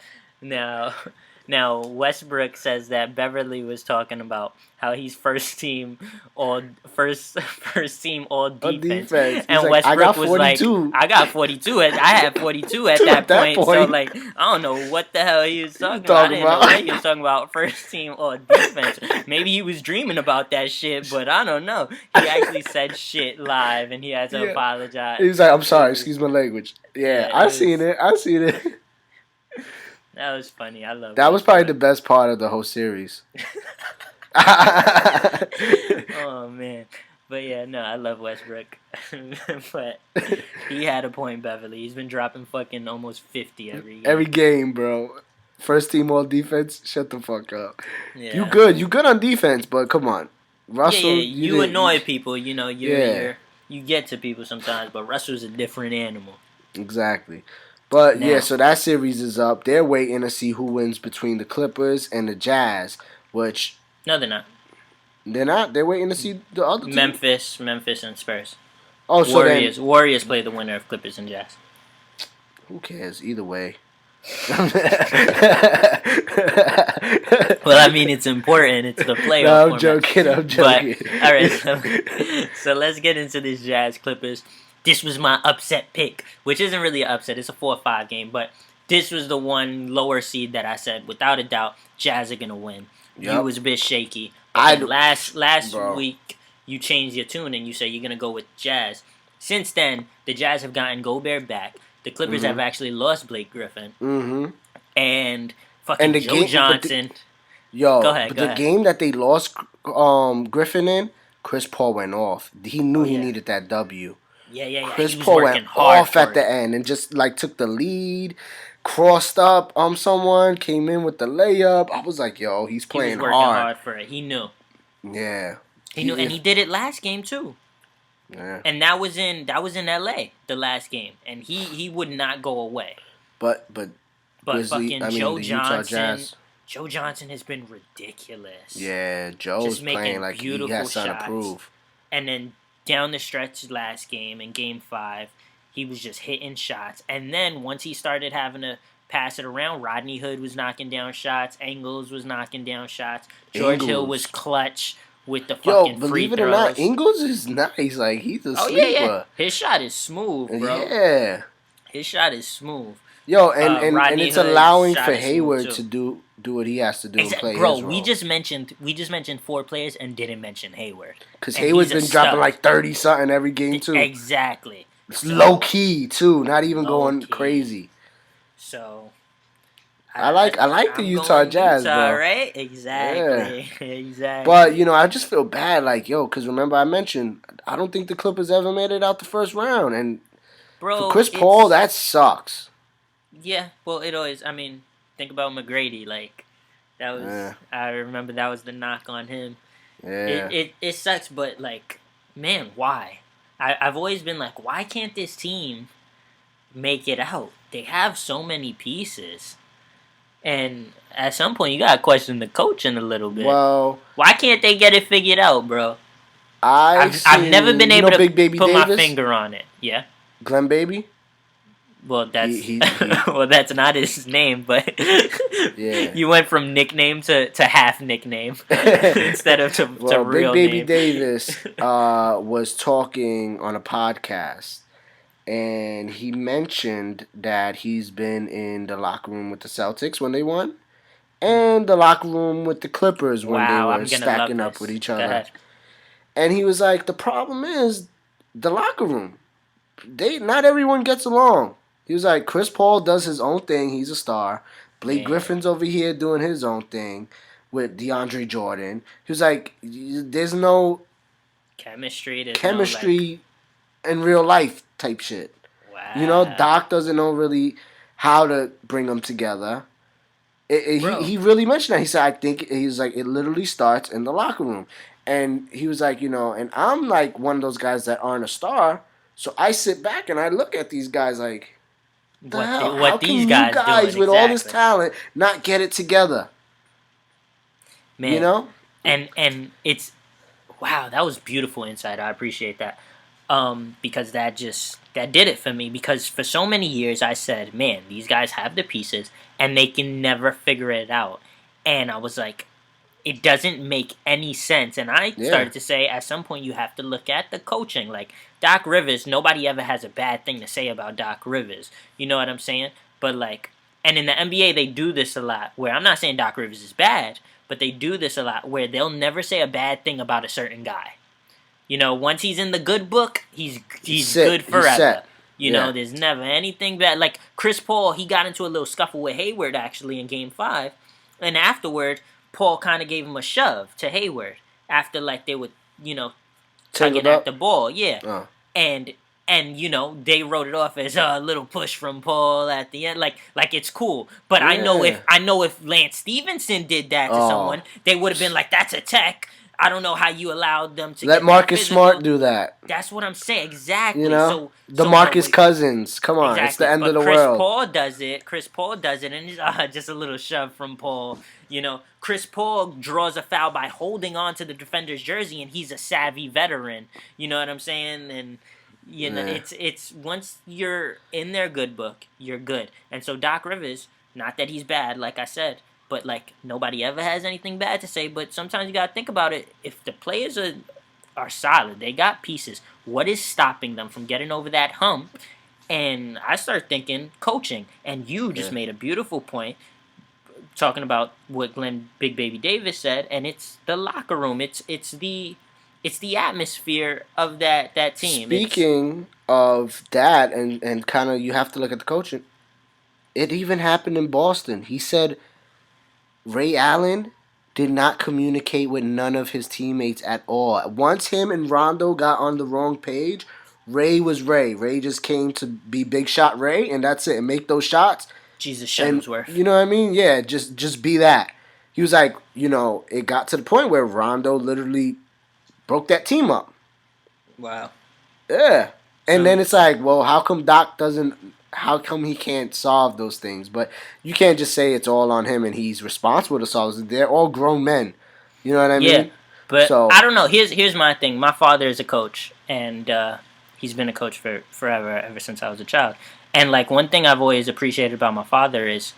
Now Westbrook says that Beverly was talking about how he's first team all defense. And Westbrook was like, I got 42. I had 42 at that point. So like, I don't know what the hell he was talking about. I didn't know what he was talking about. First team all defense. Maybe he was dreaming about that shit, but I don't know. He actually said shit live, and he had to apologize. He was like, I'm sorry, excuse my language. Yeah, I seen it. That was funny. I love it. That was probably the best part of the whole series. Oh, man. But, yeah, no, I love Westbrook. But he had a point, Beverly. He's been dropping fucking almost 50 every game. Every game, bro. First team all defense, shut the fuck up. Yeah. You good. You good on defense, but come on. Russell, you annoy people. You know, you get to people sometimes, but Russell's a different animal. Exactly. But, so that series is up. They're waiting to see who wins between the Clippers and the Jazz, which... No, they're not. They're not? They're waiting to see the other team? Memphis and Spurs. Oh, so Warriors play the winner of Clippers and Jazz. Who cares? Either way. Well, I mean, it's important. It's the playoff. No, I'm joking. But, all right, so let's get into this Jazz Clippers. This was my upset pick, which isn't really an upset. It's a 4-5 game, but this was the one lower seed that I said, without a doubt, Jazz are going to win. Yep. You was a bit shaky. Last week, you changed your tune and you said you're going to go with Jazz. Since then, the Jazz have gotten Gobert back. The Clippers have actually lost Blake Griffin. And fucking Joe Johnson. Go ahead. The game that they lost Griffin in, Chris Paul went off. He knew he needed that W. Yeah. Chris Paul went off at the end and just like took the lead, crossed up someone, came in with the layup. I was like, yo, he's playing hard. He was working hard for it. He knew. Yeah. He knew, and he did it last game too. Yeah. And that was in LA, the last game, and he would not go away. But Grizzly, fucking Joe Johnson has been ridiculous. Yeah, Joe's playing like he has something to prove. And then down the stretch last game, in Game 5, he was just hitting shots. And then once he started having to pass it around, Rodney Hood was knocking down shots. Ingles was knocking down shots. George Hill was clutch with the fucking free throws. Believe it or not, Ingles is nice. Like, he's a sleeper. Yeah. His shot is smooth, bro. Yeah. His shot is smooth. Yo, and it's allowing for Hayward to do what he has to do and play his role. We just mentioned 4 players and didn't mention Hayward. Because Hayward's been dropping like 30-something every game, too. Exactly. It's low-key, too. Not even going crazy. So... I like the Utah Jazz, bro. Right? Exactly. Yeah. Exactly. But, I just feel bad, because remember I mentioned, I don't think the Clippers ever made it out the first round. And for Chris Paul, that sucks. Yeah, well, it always, think about McGrady, that was, I remember that was the knock on him. Yeah. It sucks, but, man, why? I've always been like, why can't this team make it out? They have so many pieces. And at some point, you gotta question the coaching a little bit. Well, why can't they get it figured out, bro? I've never been able to put my finger on it. Yeah, Glenn Baby. Well, that's well, that's not his name, but you went from nickname to half nickname instead of to real Big Baby name. Davis was talking on a podcast. And he mentioned that he's been in the locker room with the Celtics when they won, and the locker room with the Clippers when they were stacking up with each other. And he was like, the problem is the locker room. Not everyone gets along. He was like, Chris Paul does his own thing. He's a star. Blake Griffin's over here doing his own thing with DeAndre Jordan. He was like, there's no chemistry. In real life type shit. Wow. Doc doesn't know really how to bring them together. He really mentioned that. He said, I think, he's like, it literally starts in the locker room. And he was like, and I'm like one of those guys that aren't a star, so I sit back and I look at these guys like, how can you guys with all this talent not get it together? Man, and it's, wow, that was beautiful insight. I appreciate that. Because that did it for me. Because for so many years I said, man, these guys have the pieces and they can never figure it out. And I was like, it doesn't make any sense. And I started to say, at some point you have to look at the coaching. Like Doc Rivers, nobody ever has a bad thing to say about Doc Rivers. You know what I'm saying? But like, and in the NBA they do this a lot, where I'm not saying Doc Rivers is bad, but they do this a lot where they'll never say a bad thing about a certain guy. Once he's in the good book, he's good forever. There's never anything bad. Like Chris Paul, he got into a little scuffle with Hayward actually in Game 5. And afterward, Paul kind of gave him a shove to Hayward after like they were, tugging at the ball. Yeah. Oh. And they wrote it off as a little push from Paul at the end. Like it's cool. But I know if Lance Stevenson did that to someone, they would have been like, that's a tech. I don't know how you allowed them to let Marcus Smart do that. That's what I'm saying. Exactly. So Marcus Cousins. Come on, exactly. It's the end of the world. Chris Paul does it, and it's just a little shove from Paul. Chris Paul draws a foul by holding on to the defender's jersey, and he's a savvy veteran. You know what I'm saying? And it's once you're in their good book, you're good. And so Doc Rivers, not that he's bad, like I said. But, like, nobody ever has anything bad to say. But sometimes you got to think about it. If the players are solid, they got pieces, what is stopping them from getting over that hump? And I start thinking coaching. And you just made a beautiful point talking about what Glenn Big Baby Davis said. And it's the locker room. It's the atmosphere of that team. Speaking of that, and kind of you have to look at the coaching. It even happened in Boston. He said Ray Allen did not communicate with none of his teammates at all. Once him and Rondo got on the wrong page, Ray was Ray. Ray just came to be Big Shot Ray, and that's it. And make those shots. Jesus Shuttlesworth. You know what I mean? Yeah, just be that. He was like, it got to the point where Rondo literally broke that team up. Wow. Yeah. And then it's like, well, how come he can't solve those things? But you can't just say it's all on him and he's responsible to solve it. They're all grown men. You know what I mean? Yeah, but I don't know. Here's my thing. My father is a coach, and he's been a coach for forever, ever since I was a child. And like one thing I've always appreciated about my father is,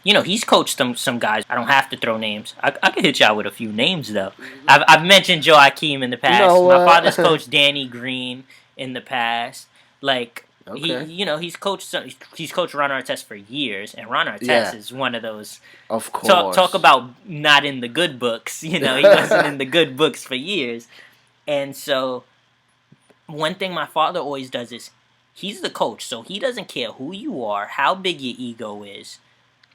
he's coached some guys. I don't have to throw names. I could hit y'all with a few names though. I've mentioned Joakim in the past. My father's coached Danny Green in the past. Like. Okay. He's coached Ron Artest for years, and Ron Artest is one of those. Of course. Talk about not in the good books. He wasn't in the good books for years, and so one thing my father always does is he's the coach, so he doesn't care who you are, how big your ego is.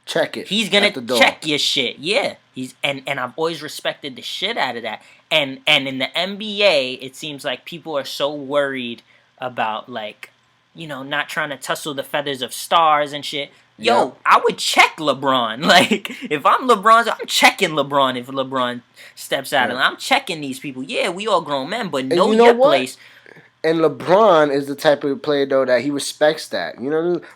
Check it. He's gonna check your shit. Yeah, and I've always respected the shit out of that. And in the NBA, it seems like people are so worried about like. Not trying to tussle the feathers of stars and shit. Yo, I would check LeBron. Like, if I'm LeBron, I'm checking LeBron if LeBron steps out. And I'm checking these people. Yeah, we all grown men, but know your place. And LeBron is the type of player, though, that he respects that.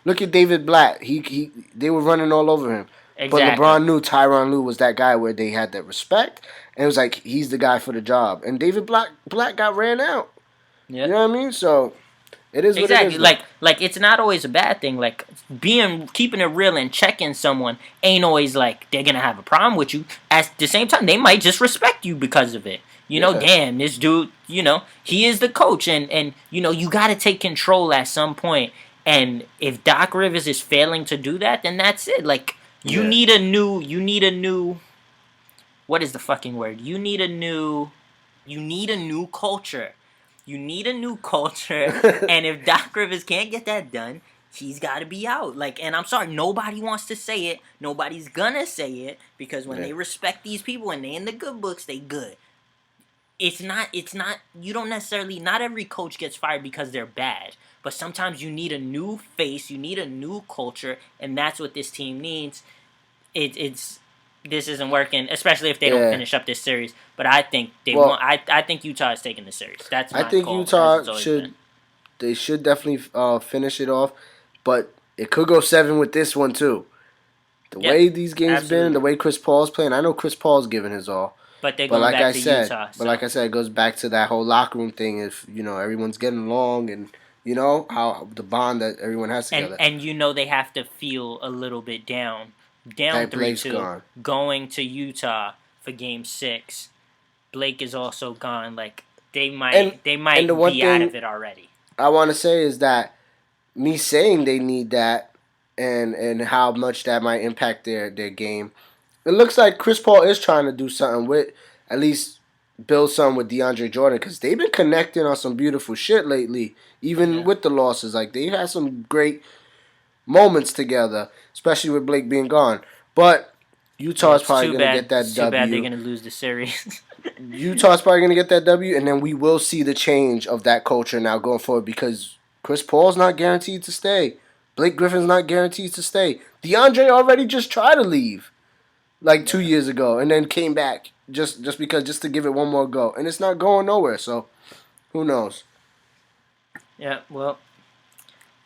Look at David Blatt. They were running all over him. Exactly. But LeBron knew Tyronn Lue was that guy where they had that respect. And it was like, he's the guy for the job. And David Blatt got ran out. Yep. You know what I mean? So... It is exactly what it is. Like it's not always a bad thing. Like keeping it real and checking someone ain't always like they're gonna have a problem with you. At the same time, they might just respect you because of it. Damn, this dude, he is the coach, and you got to take control at some point. And if Doc Rivers is failing to do that, then that's it. Like you need a new. What is the fucking word? You need a new culture. You need a new culture, and if Doc Rivers can't get that done, he's got to be out. Like, and I'm sorry, nobody wants to say it. Nobody's gonna say it because when they respect these people and they in the good books, they good. It's not, you don't necessarily, not every coach gets fired because they're bad. But sometimes you need a new face, you need a new culture, and that's what this team needs. This isn't working, especially if they don't finish up this series. But I think I think Utah is taking the series. That's my call. Utah should definitely finish it off, but it could go 7 with this one too. The way these games been, the way Chris Paul's playing, I know Chris Paul's giving his all. But they're going back to Utah. But like I said, it goes back to that whole locker room thing. If everyone's getting along and how the bond that everyone has together, and they have to feel a little bit down 3-2, going to Utah for Game 6. Blake is also gone. Like they might be out of it already. I want to say is that me saying they need that and how much that might impact their game. It looks like Chris Paul is trying to do something with, at least build something with DeAndre Jordan, because they've been connecting on some beautiful shit lately, even with the losses. Like, they've had some great moments together, especially with Blake being gone. But Utah's probably going to get that W. Too bad they're going to lose the series. Utah's probably going to get that W, and then we will see the change of that culture now going forward, because Chris Paul's not guaranteed to stay. Blake Griffin's not guaranteed to stay. DeAndre already just tried to leave. 2 years ago, and then came back just to give it one more go, and it's not going nowhere. So, who knows? Yeah, well,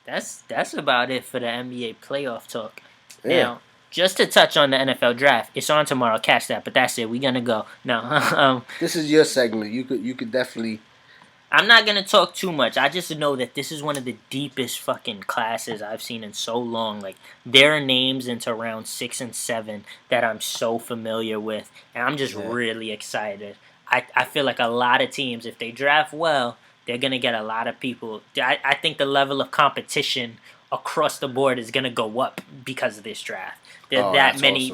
that's about it for the NBA playoff talk. Yeah. Now, just to touch on the NFL draft, it's on tomorrow. Catch that, but that's it. We're gonna go. No, this is your segment. You could definitely. I'm not going to talk too much. I just know that this is one of the deepest fucking classes I've seen in so long. Like, there are names into round 6 and 7 that I'm so familiar with, and I'm just really excited. I feel like a lot of teams, if they draft well, they're going to get a lot of people. I think the level of competition across the board is going to go up because of this draft. There are that many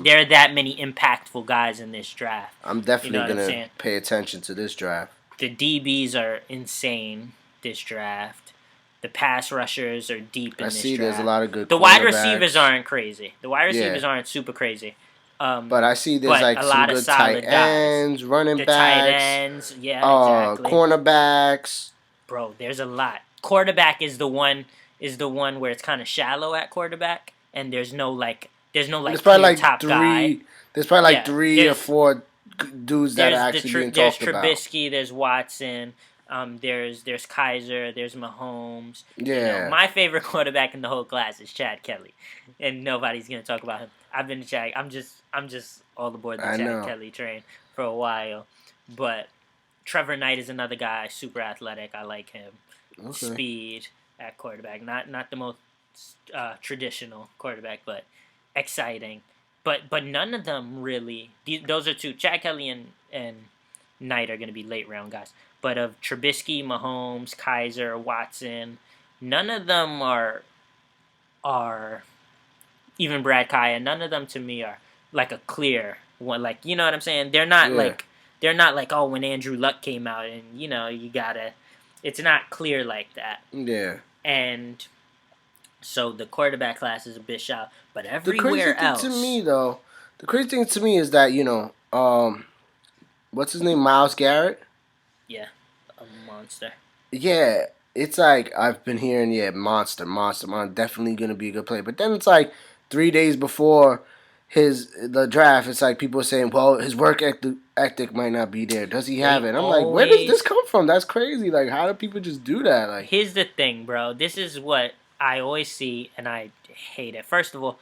impactful guys in this draft. I'm definitely going to pay attention to this draft. The DBs are insane this draft. The pass rushers are deep in this draft. There's a lot of good. The wide receivers aren't crazy. The wide receivers aren't super crazy. But I see there's like some good tight ends, running backs. Tight ends, exactly. Cornerbacks. Bro, there's a lot. Quarterback is the one where it's kind of shallow at quarterback, and there's no there's probably like top guy. There's probably like 3 or 4 dudes that are actually being talked about. There's Trubisky, there's Watson, there's Kaiser, there's Mahomes. Yeah. My favorite quarterback in the whole class is Chad Kelly, and nobody's gonna talk about him. I've been to Chad. I'm just all aboard the Chad Kelly train for a while. But Trevor Knight is another guy, super athletic. I like him. Okay. Speed at quarterback, not the most traditional quarterback, but exciting. But none of them really. Those are 2. Chad Kelly and Knight are going to be late round guys. But of Trubisky, Mahomes, Kaiser, Watson, none of them are even Brad Kaya. None of them to me are like a clear one. Like, you know what I'm saying? They're not like when Andrew Luck came out and you gotta. It's not clear like that. Yeah. And so the quarterback class is a bit shallow, but everywhere else. The crazy thing to me is that what's his name, Myles Garrett? Yeah, a monster. Yeah, it's like I've been hearing, monster, definitely gonna be a good player. But then it's like 3 days before the draft, it's like people are saying, well, his work ethic might not be there. Does he have it? I'm like, where does this come from? That's crazy. Like, how do people just do that? Like, here's the thing, bro. This is what I always see, and I hate it. First of all,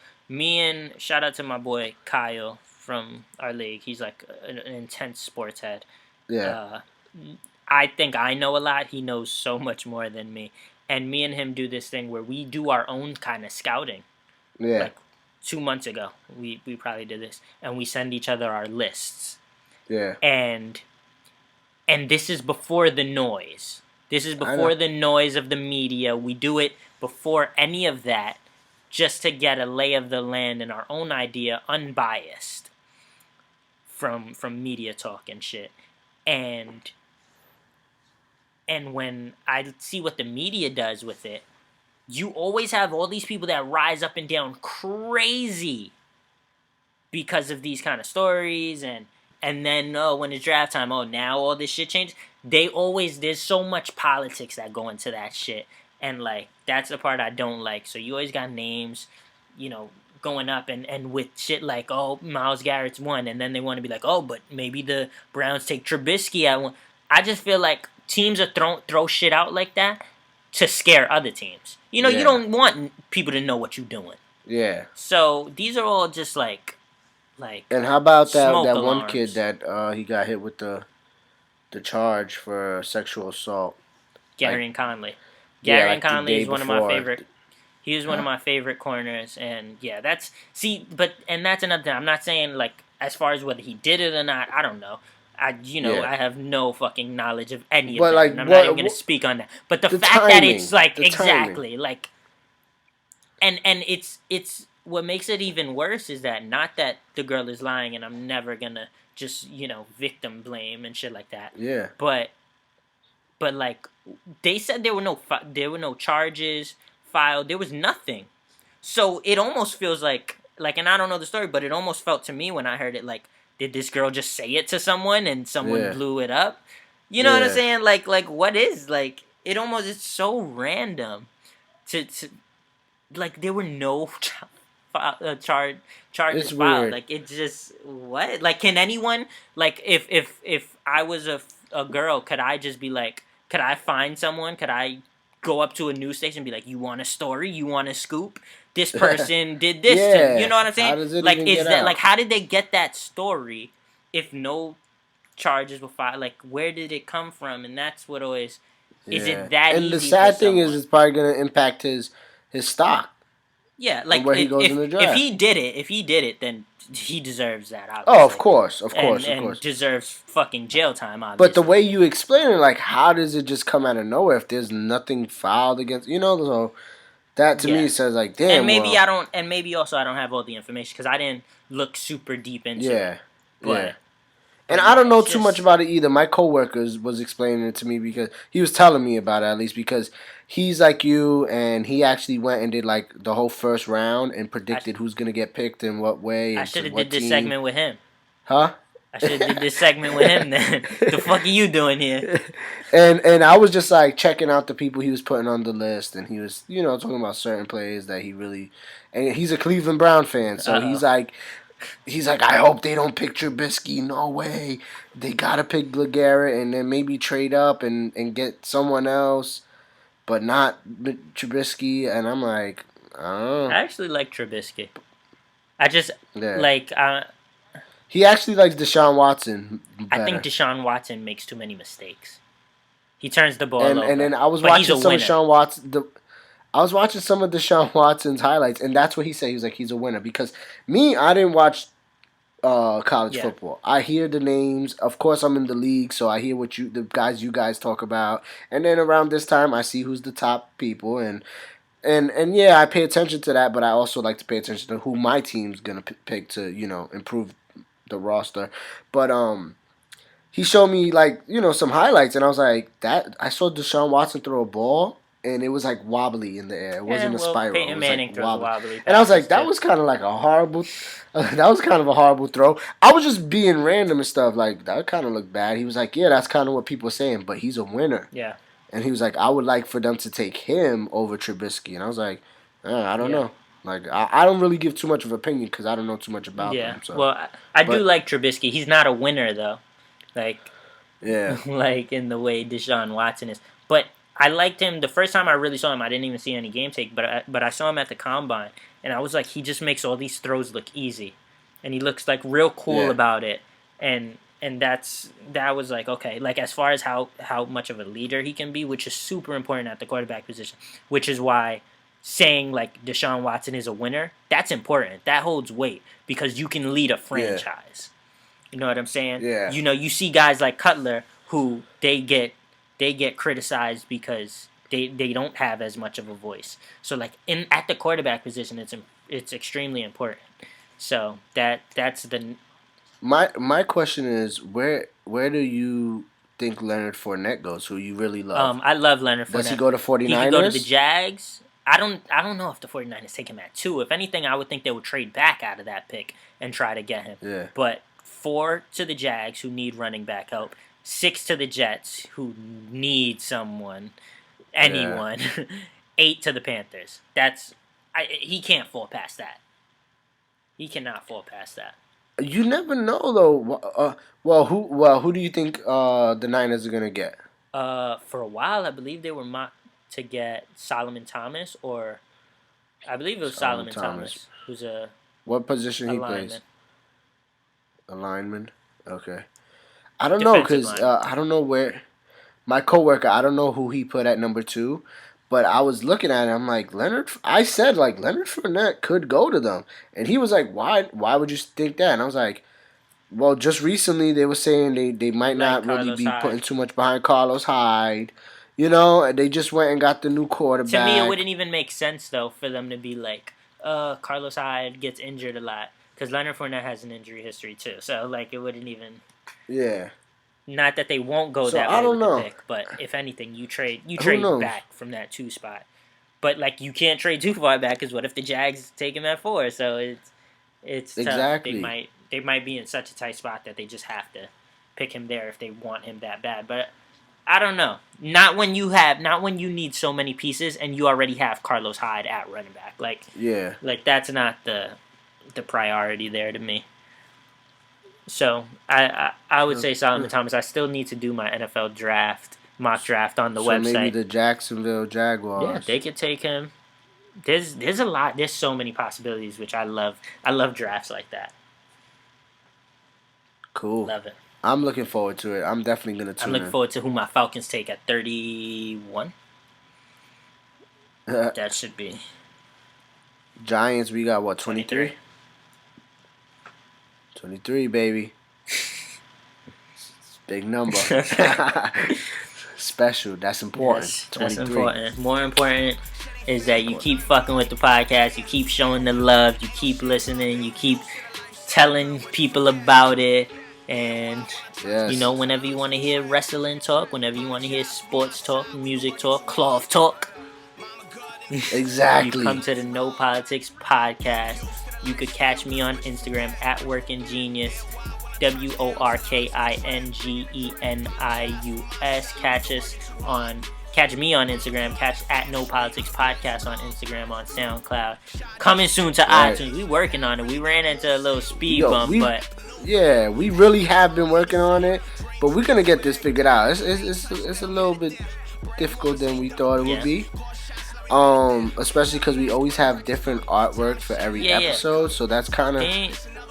shout out to my boy Kyle from our league. He's like an intense sports head. Yeah. I think I know a lot. He knows so much more than me. And me and him do this thing where we do our own kind of scouting. Yeah. Like 2 months ago, we probably did this. And we send each other our lists. Yeah. And this is before the noise. This is before the noise of the media. We do it before any of that, just to get a lay of the land and our own idea, unbiased from media talk and shit. And when I see what the media does with it, you always have all these people that rise up and down crazy because of these kind of stories, and then when it's draft time, now all this shit changed. There's so much politics that go into that shit, and like that's the part I don't like. So you always got names, going up and with shit like, Myles Garrett's one, and then they want to be like, but maybe the Browns take Trubisky at one. I just feel like teams are throw shit out like that to scare other teams. You don't want people to know what you're doing. Yeah. So these are all just like. And how about that alarms. One kid that he got hit with the charge for sexual assault? Gary and Conley. Conley is one of my favorite. He was one of my favorite corners, and that's another thing. I'm not saying like as far as whether he did it or not. I don't know. I have no fucking knowledge of any of that, and I'm not even going to speak on that. But the fact timing, that it's like exactly timing. Like, and it's what makes it even worse is that not that the girl is lying, and I'm never gonna just victim blame and shit like that. Yeah. But like they said there were no charges filed. There was nothing. So it almost feels like, and I don't know the story, but it almost felt to me when I heard it like, did this girl just say it to someone and someone blew it up? You know what I'm saying? Like what is like? It almost it's so random. To like there were no charges it's filed. Weird. Like it's just what? Like can anyone like if I was a girl, could I just be like? Could I find someone? Could I go up to a news station and be like, you want a story? You want a scoop? This person did this. Yeah. You know what I'm saying? How does it like, even is get that out? like how did they get that story if no charges were filed? Like, where did it come from? And that's what always is it that and easy? And the sad thing someone? is, it's probably going to impact his stock. Yeah, like where he goes in the draft. If he did it, then he deserves that. Obviously. Oh, of course. And deserves fucking jail time. Obviously. But the way you explain it, like, how does it just come out of nowhere if there's nothing filed against? So that to me says like, damn. And maybe I don't. And maybe also I don't have all the information because I didn't look super deep into it. But, and I don't know too much about it either. My coworkers was explaining it to me because he was telling me about it at least because he's like you and he actually went and did like the whole first round and predicted who's gonna get picked in what way. I should have did this segment with him. Huh? I should have did this segment with him then. The fuck are you doing here? And I was just like checking out the people he was putting on the list and he was talking about certain players that he really and he's a Cleveland Brown fan so he's like, I hope they don't pick Trubisky. No way. They got to pick Garrett and then maybe trade up and get someone else, but not Trubisky. And I'm like, I don't know. I actually like Trubisky. I just, like... he actually likes Deshaun Watson better. I think Deshaun Watson makes too many mistakes. He turns the ball over. And then I was watching some of Deshaun Watson... I was watching some of Deshaun Watson's highlights, and that's what he said. He was like, he's a winner. Because me, I didn't watch college football. I hear the names. Of course, I'm in the league, so I hear the guys you guys talk about. And then around this time, I see who's the top people. And I pay attention to that, but I also like to pay attention to who my team's going to pick to, improve the roster. But he showed me, like, some highlights, and I was like, I saw Deshaun Watson throw a ball. And it was like wobbly in the air. It wasn't a spiral. Peyton Manning like throws wobbly. And I was like, that was kind of like a horrible. That was kind of a horrible throw. I was just being random and stuff. Like that kind of looked bad. He was like, yeah, that's kind of what people are saying, but he's a winner. Yeah. And he was like, I would like for them to take him over Trubisky. And I was like, I don't know. Like I don't really give too much of an opinion because I don't know too much about him. So. Well, I do like Trubisky. He's not a winner though. Like. Yeah. Like in the way Deshaun Watson is, but. I liked him the first time I really saw him. I didn't even see any game tape, but I saw him at the combine, and I was like, he just makes all these throws look easy, and he looks like real cool about it, and that was like okay, like as far as how much of a leader he can be, which is super important at the quarterback position, which is why saying like Deshaun Watson is a winner, that's important. That holds weight because you can lead a franchise. You know what I'm saying? Yeah. You see guys like Cutler who they get criticized because they don't have as much of a voice. So like at the quarterback position, it's extremely important. So that's the. My question is where do you think Leonard Fournette goes? Who you really love? I love Leonard Fournette. Does he go to 49ers? He could go to the Jags. I don't know if the 49ers take him at 2. If anything, I would think they would trade back out of that pick and try to get him. Yeah. But 4 to the Jags, who need running back help. 6 to the Jets, who need anyone. Yeah. 8 to the Panthers. He can't fall past that. He cannot fall past that. You never know, though. Who do you think the Niners are gonna get? For a while, I believe they were mocked to get Solomon Thomas, or I believe it was Solomon Thomas, who's a what position he plays? A lineman. Okay. I don't know because I don't know where my coworker. I don't know who he put at number 2, but I was looking at it. I'm like Leonard. I said like Leonard Fournette could go to them, and he was like, "Why? Why would you think that?" And I was like, "Well, just recently they were saying they might not really be putting too much behind Carlos Hyde." You know, they just went and got the new quarterback. To me, it wouldn't even make sense, though, for them to be like, Carlos Hyde gets injured a lot. Because Leonard Fournette has an injury history, too. So, like, it wouldn't even... Yeah. Not that they won't go that way with the pick. But, if anything, you trade back from that 2 spot. But, like, you can't trade too far back, because what if the Jags take him at 4? So, it's tough. Exactly. They might be in such a tight spot that they just have to pick him there if they want him that bad. But... I don't know. Not when you need so many pieces and you already have Carlos Hyde at running back. Like that's not the priority there to me. So I would say Solomon Thomas. I still need to do my NFL mock draft on the website. Maybe the Jacksonville Jaguars. Yeah, they could take him. There's a lot. There's so many possibilities, which I love. I love drafts like that. Cool. Love it. I'm looking forward to it. I'm definitely going to tune in. I'm looking forward to who my Falcons take at 31. That should be. Giants, we got what, 23? 23, baby. It's a big number. Special. That's important. Yes, that's important. More important is that you keep fucking with the podcast. You keep showing the love. You keep listening. You keep telling people about it. And, you know, whenever you want to hear wrestling talk, whenever you want to hear sports talk, music talk, cloth talk. Exactly. You come to the No Politics Podcast. You could catch me on Instagram at WorkingGenius. WorkingGenius. Catch me on Instagram. Catch at No Politics Podcast on Instagram, on SoundCloud. Coming soon to iTunes. We working on it. We ran into a little speed bump, but... Yeah, we really have been working on it, but we're gonna get this figured out. It's a little bit difficult than we thought it would be. Especially because we always have different artwork for every episode, so that's kind of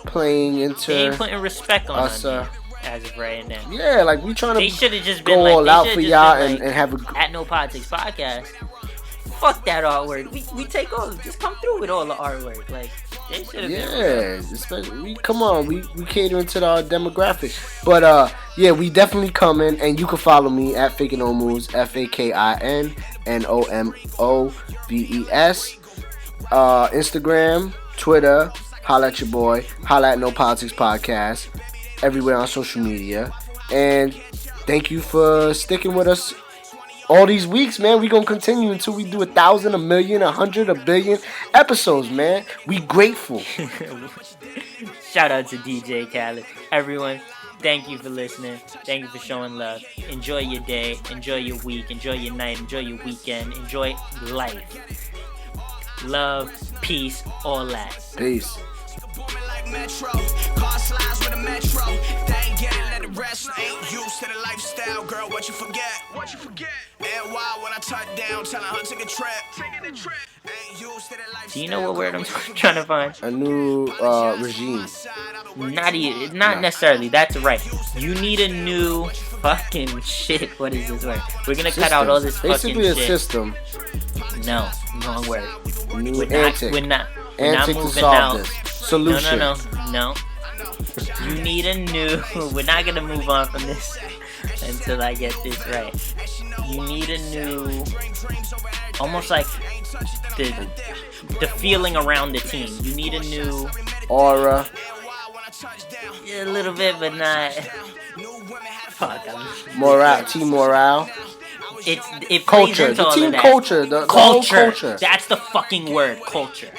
playing into. They ain't putting respect on us as of right now. Yeah, like we trying to. They should have just go been all out for y'all and have a at No Politics Podcast. Fuck that artwork. We take just come through with all the artwork. Like they should have been. Especially we catering to our demographic. But we definitely coming, and you can follow me at Faking No Moves, FakinNoMoves. Instagram, Twitter, holla at your boy, holla at No Politics Podcast, everywhere on social media. And thank you for sticking with us all these weeks, man. We gonna continue until we do 1,000, 1,000,000, 100, 1,000,000,000 episodes, man. We grateful. Shout out to DJ Khaled. Everyone, thank you for listening. Thank you for showing love. Enjoy your day. Enjoy your week. Enjoy your night. Enjoy your weekend. Enjoy life. Love, peace, all that. Peace. Metro, car slides with a metro. They ain't get it, let it rest. Ain't used to the lifestyle, girl. What you forget? And why when I touch down, telling her take a trip. Ain't used to the lifestyle. Do you know what word I'm trying to find? A new regime. Not necessarily. That's right. You need a new fucking shit. What is this word? We're gonna cut out all this fucking shit. Basically a system. No, wrong word. New antic. We're not Antic to moving solve out. this. Solution. No. You need a new. We're not gonna move on from this until I get this right. You need a new, almost like the feeling around the team. You need a new aura. Yeah, a little bit, but not. Fuck. Morale, team morale. it culture, the team culture, the culture. That's the fucking word, culture.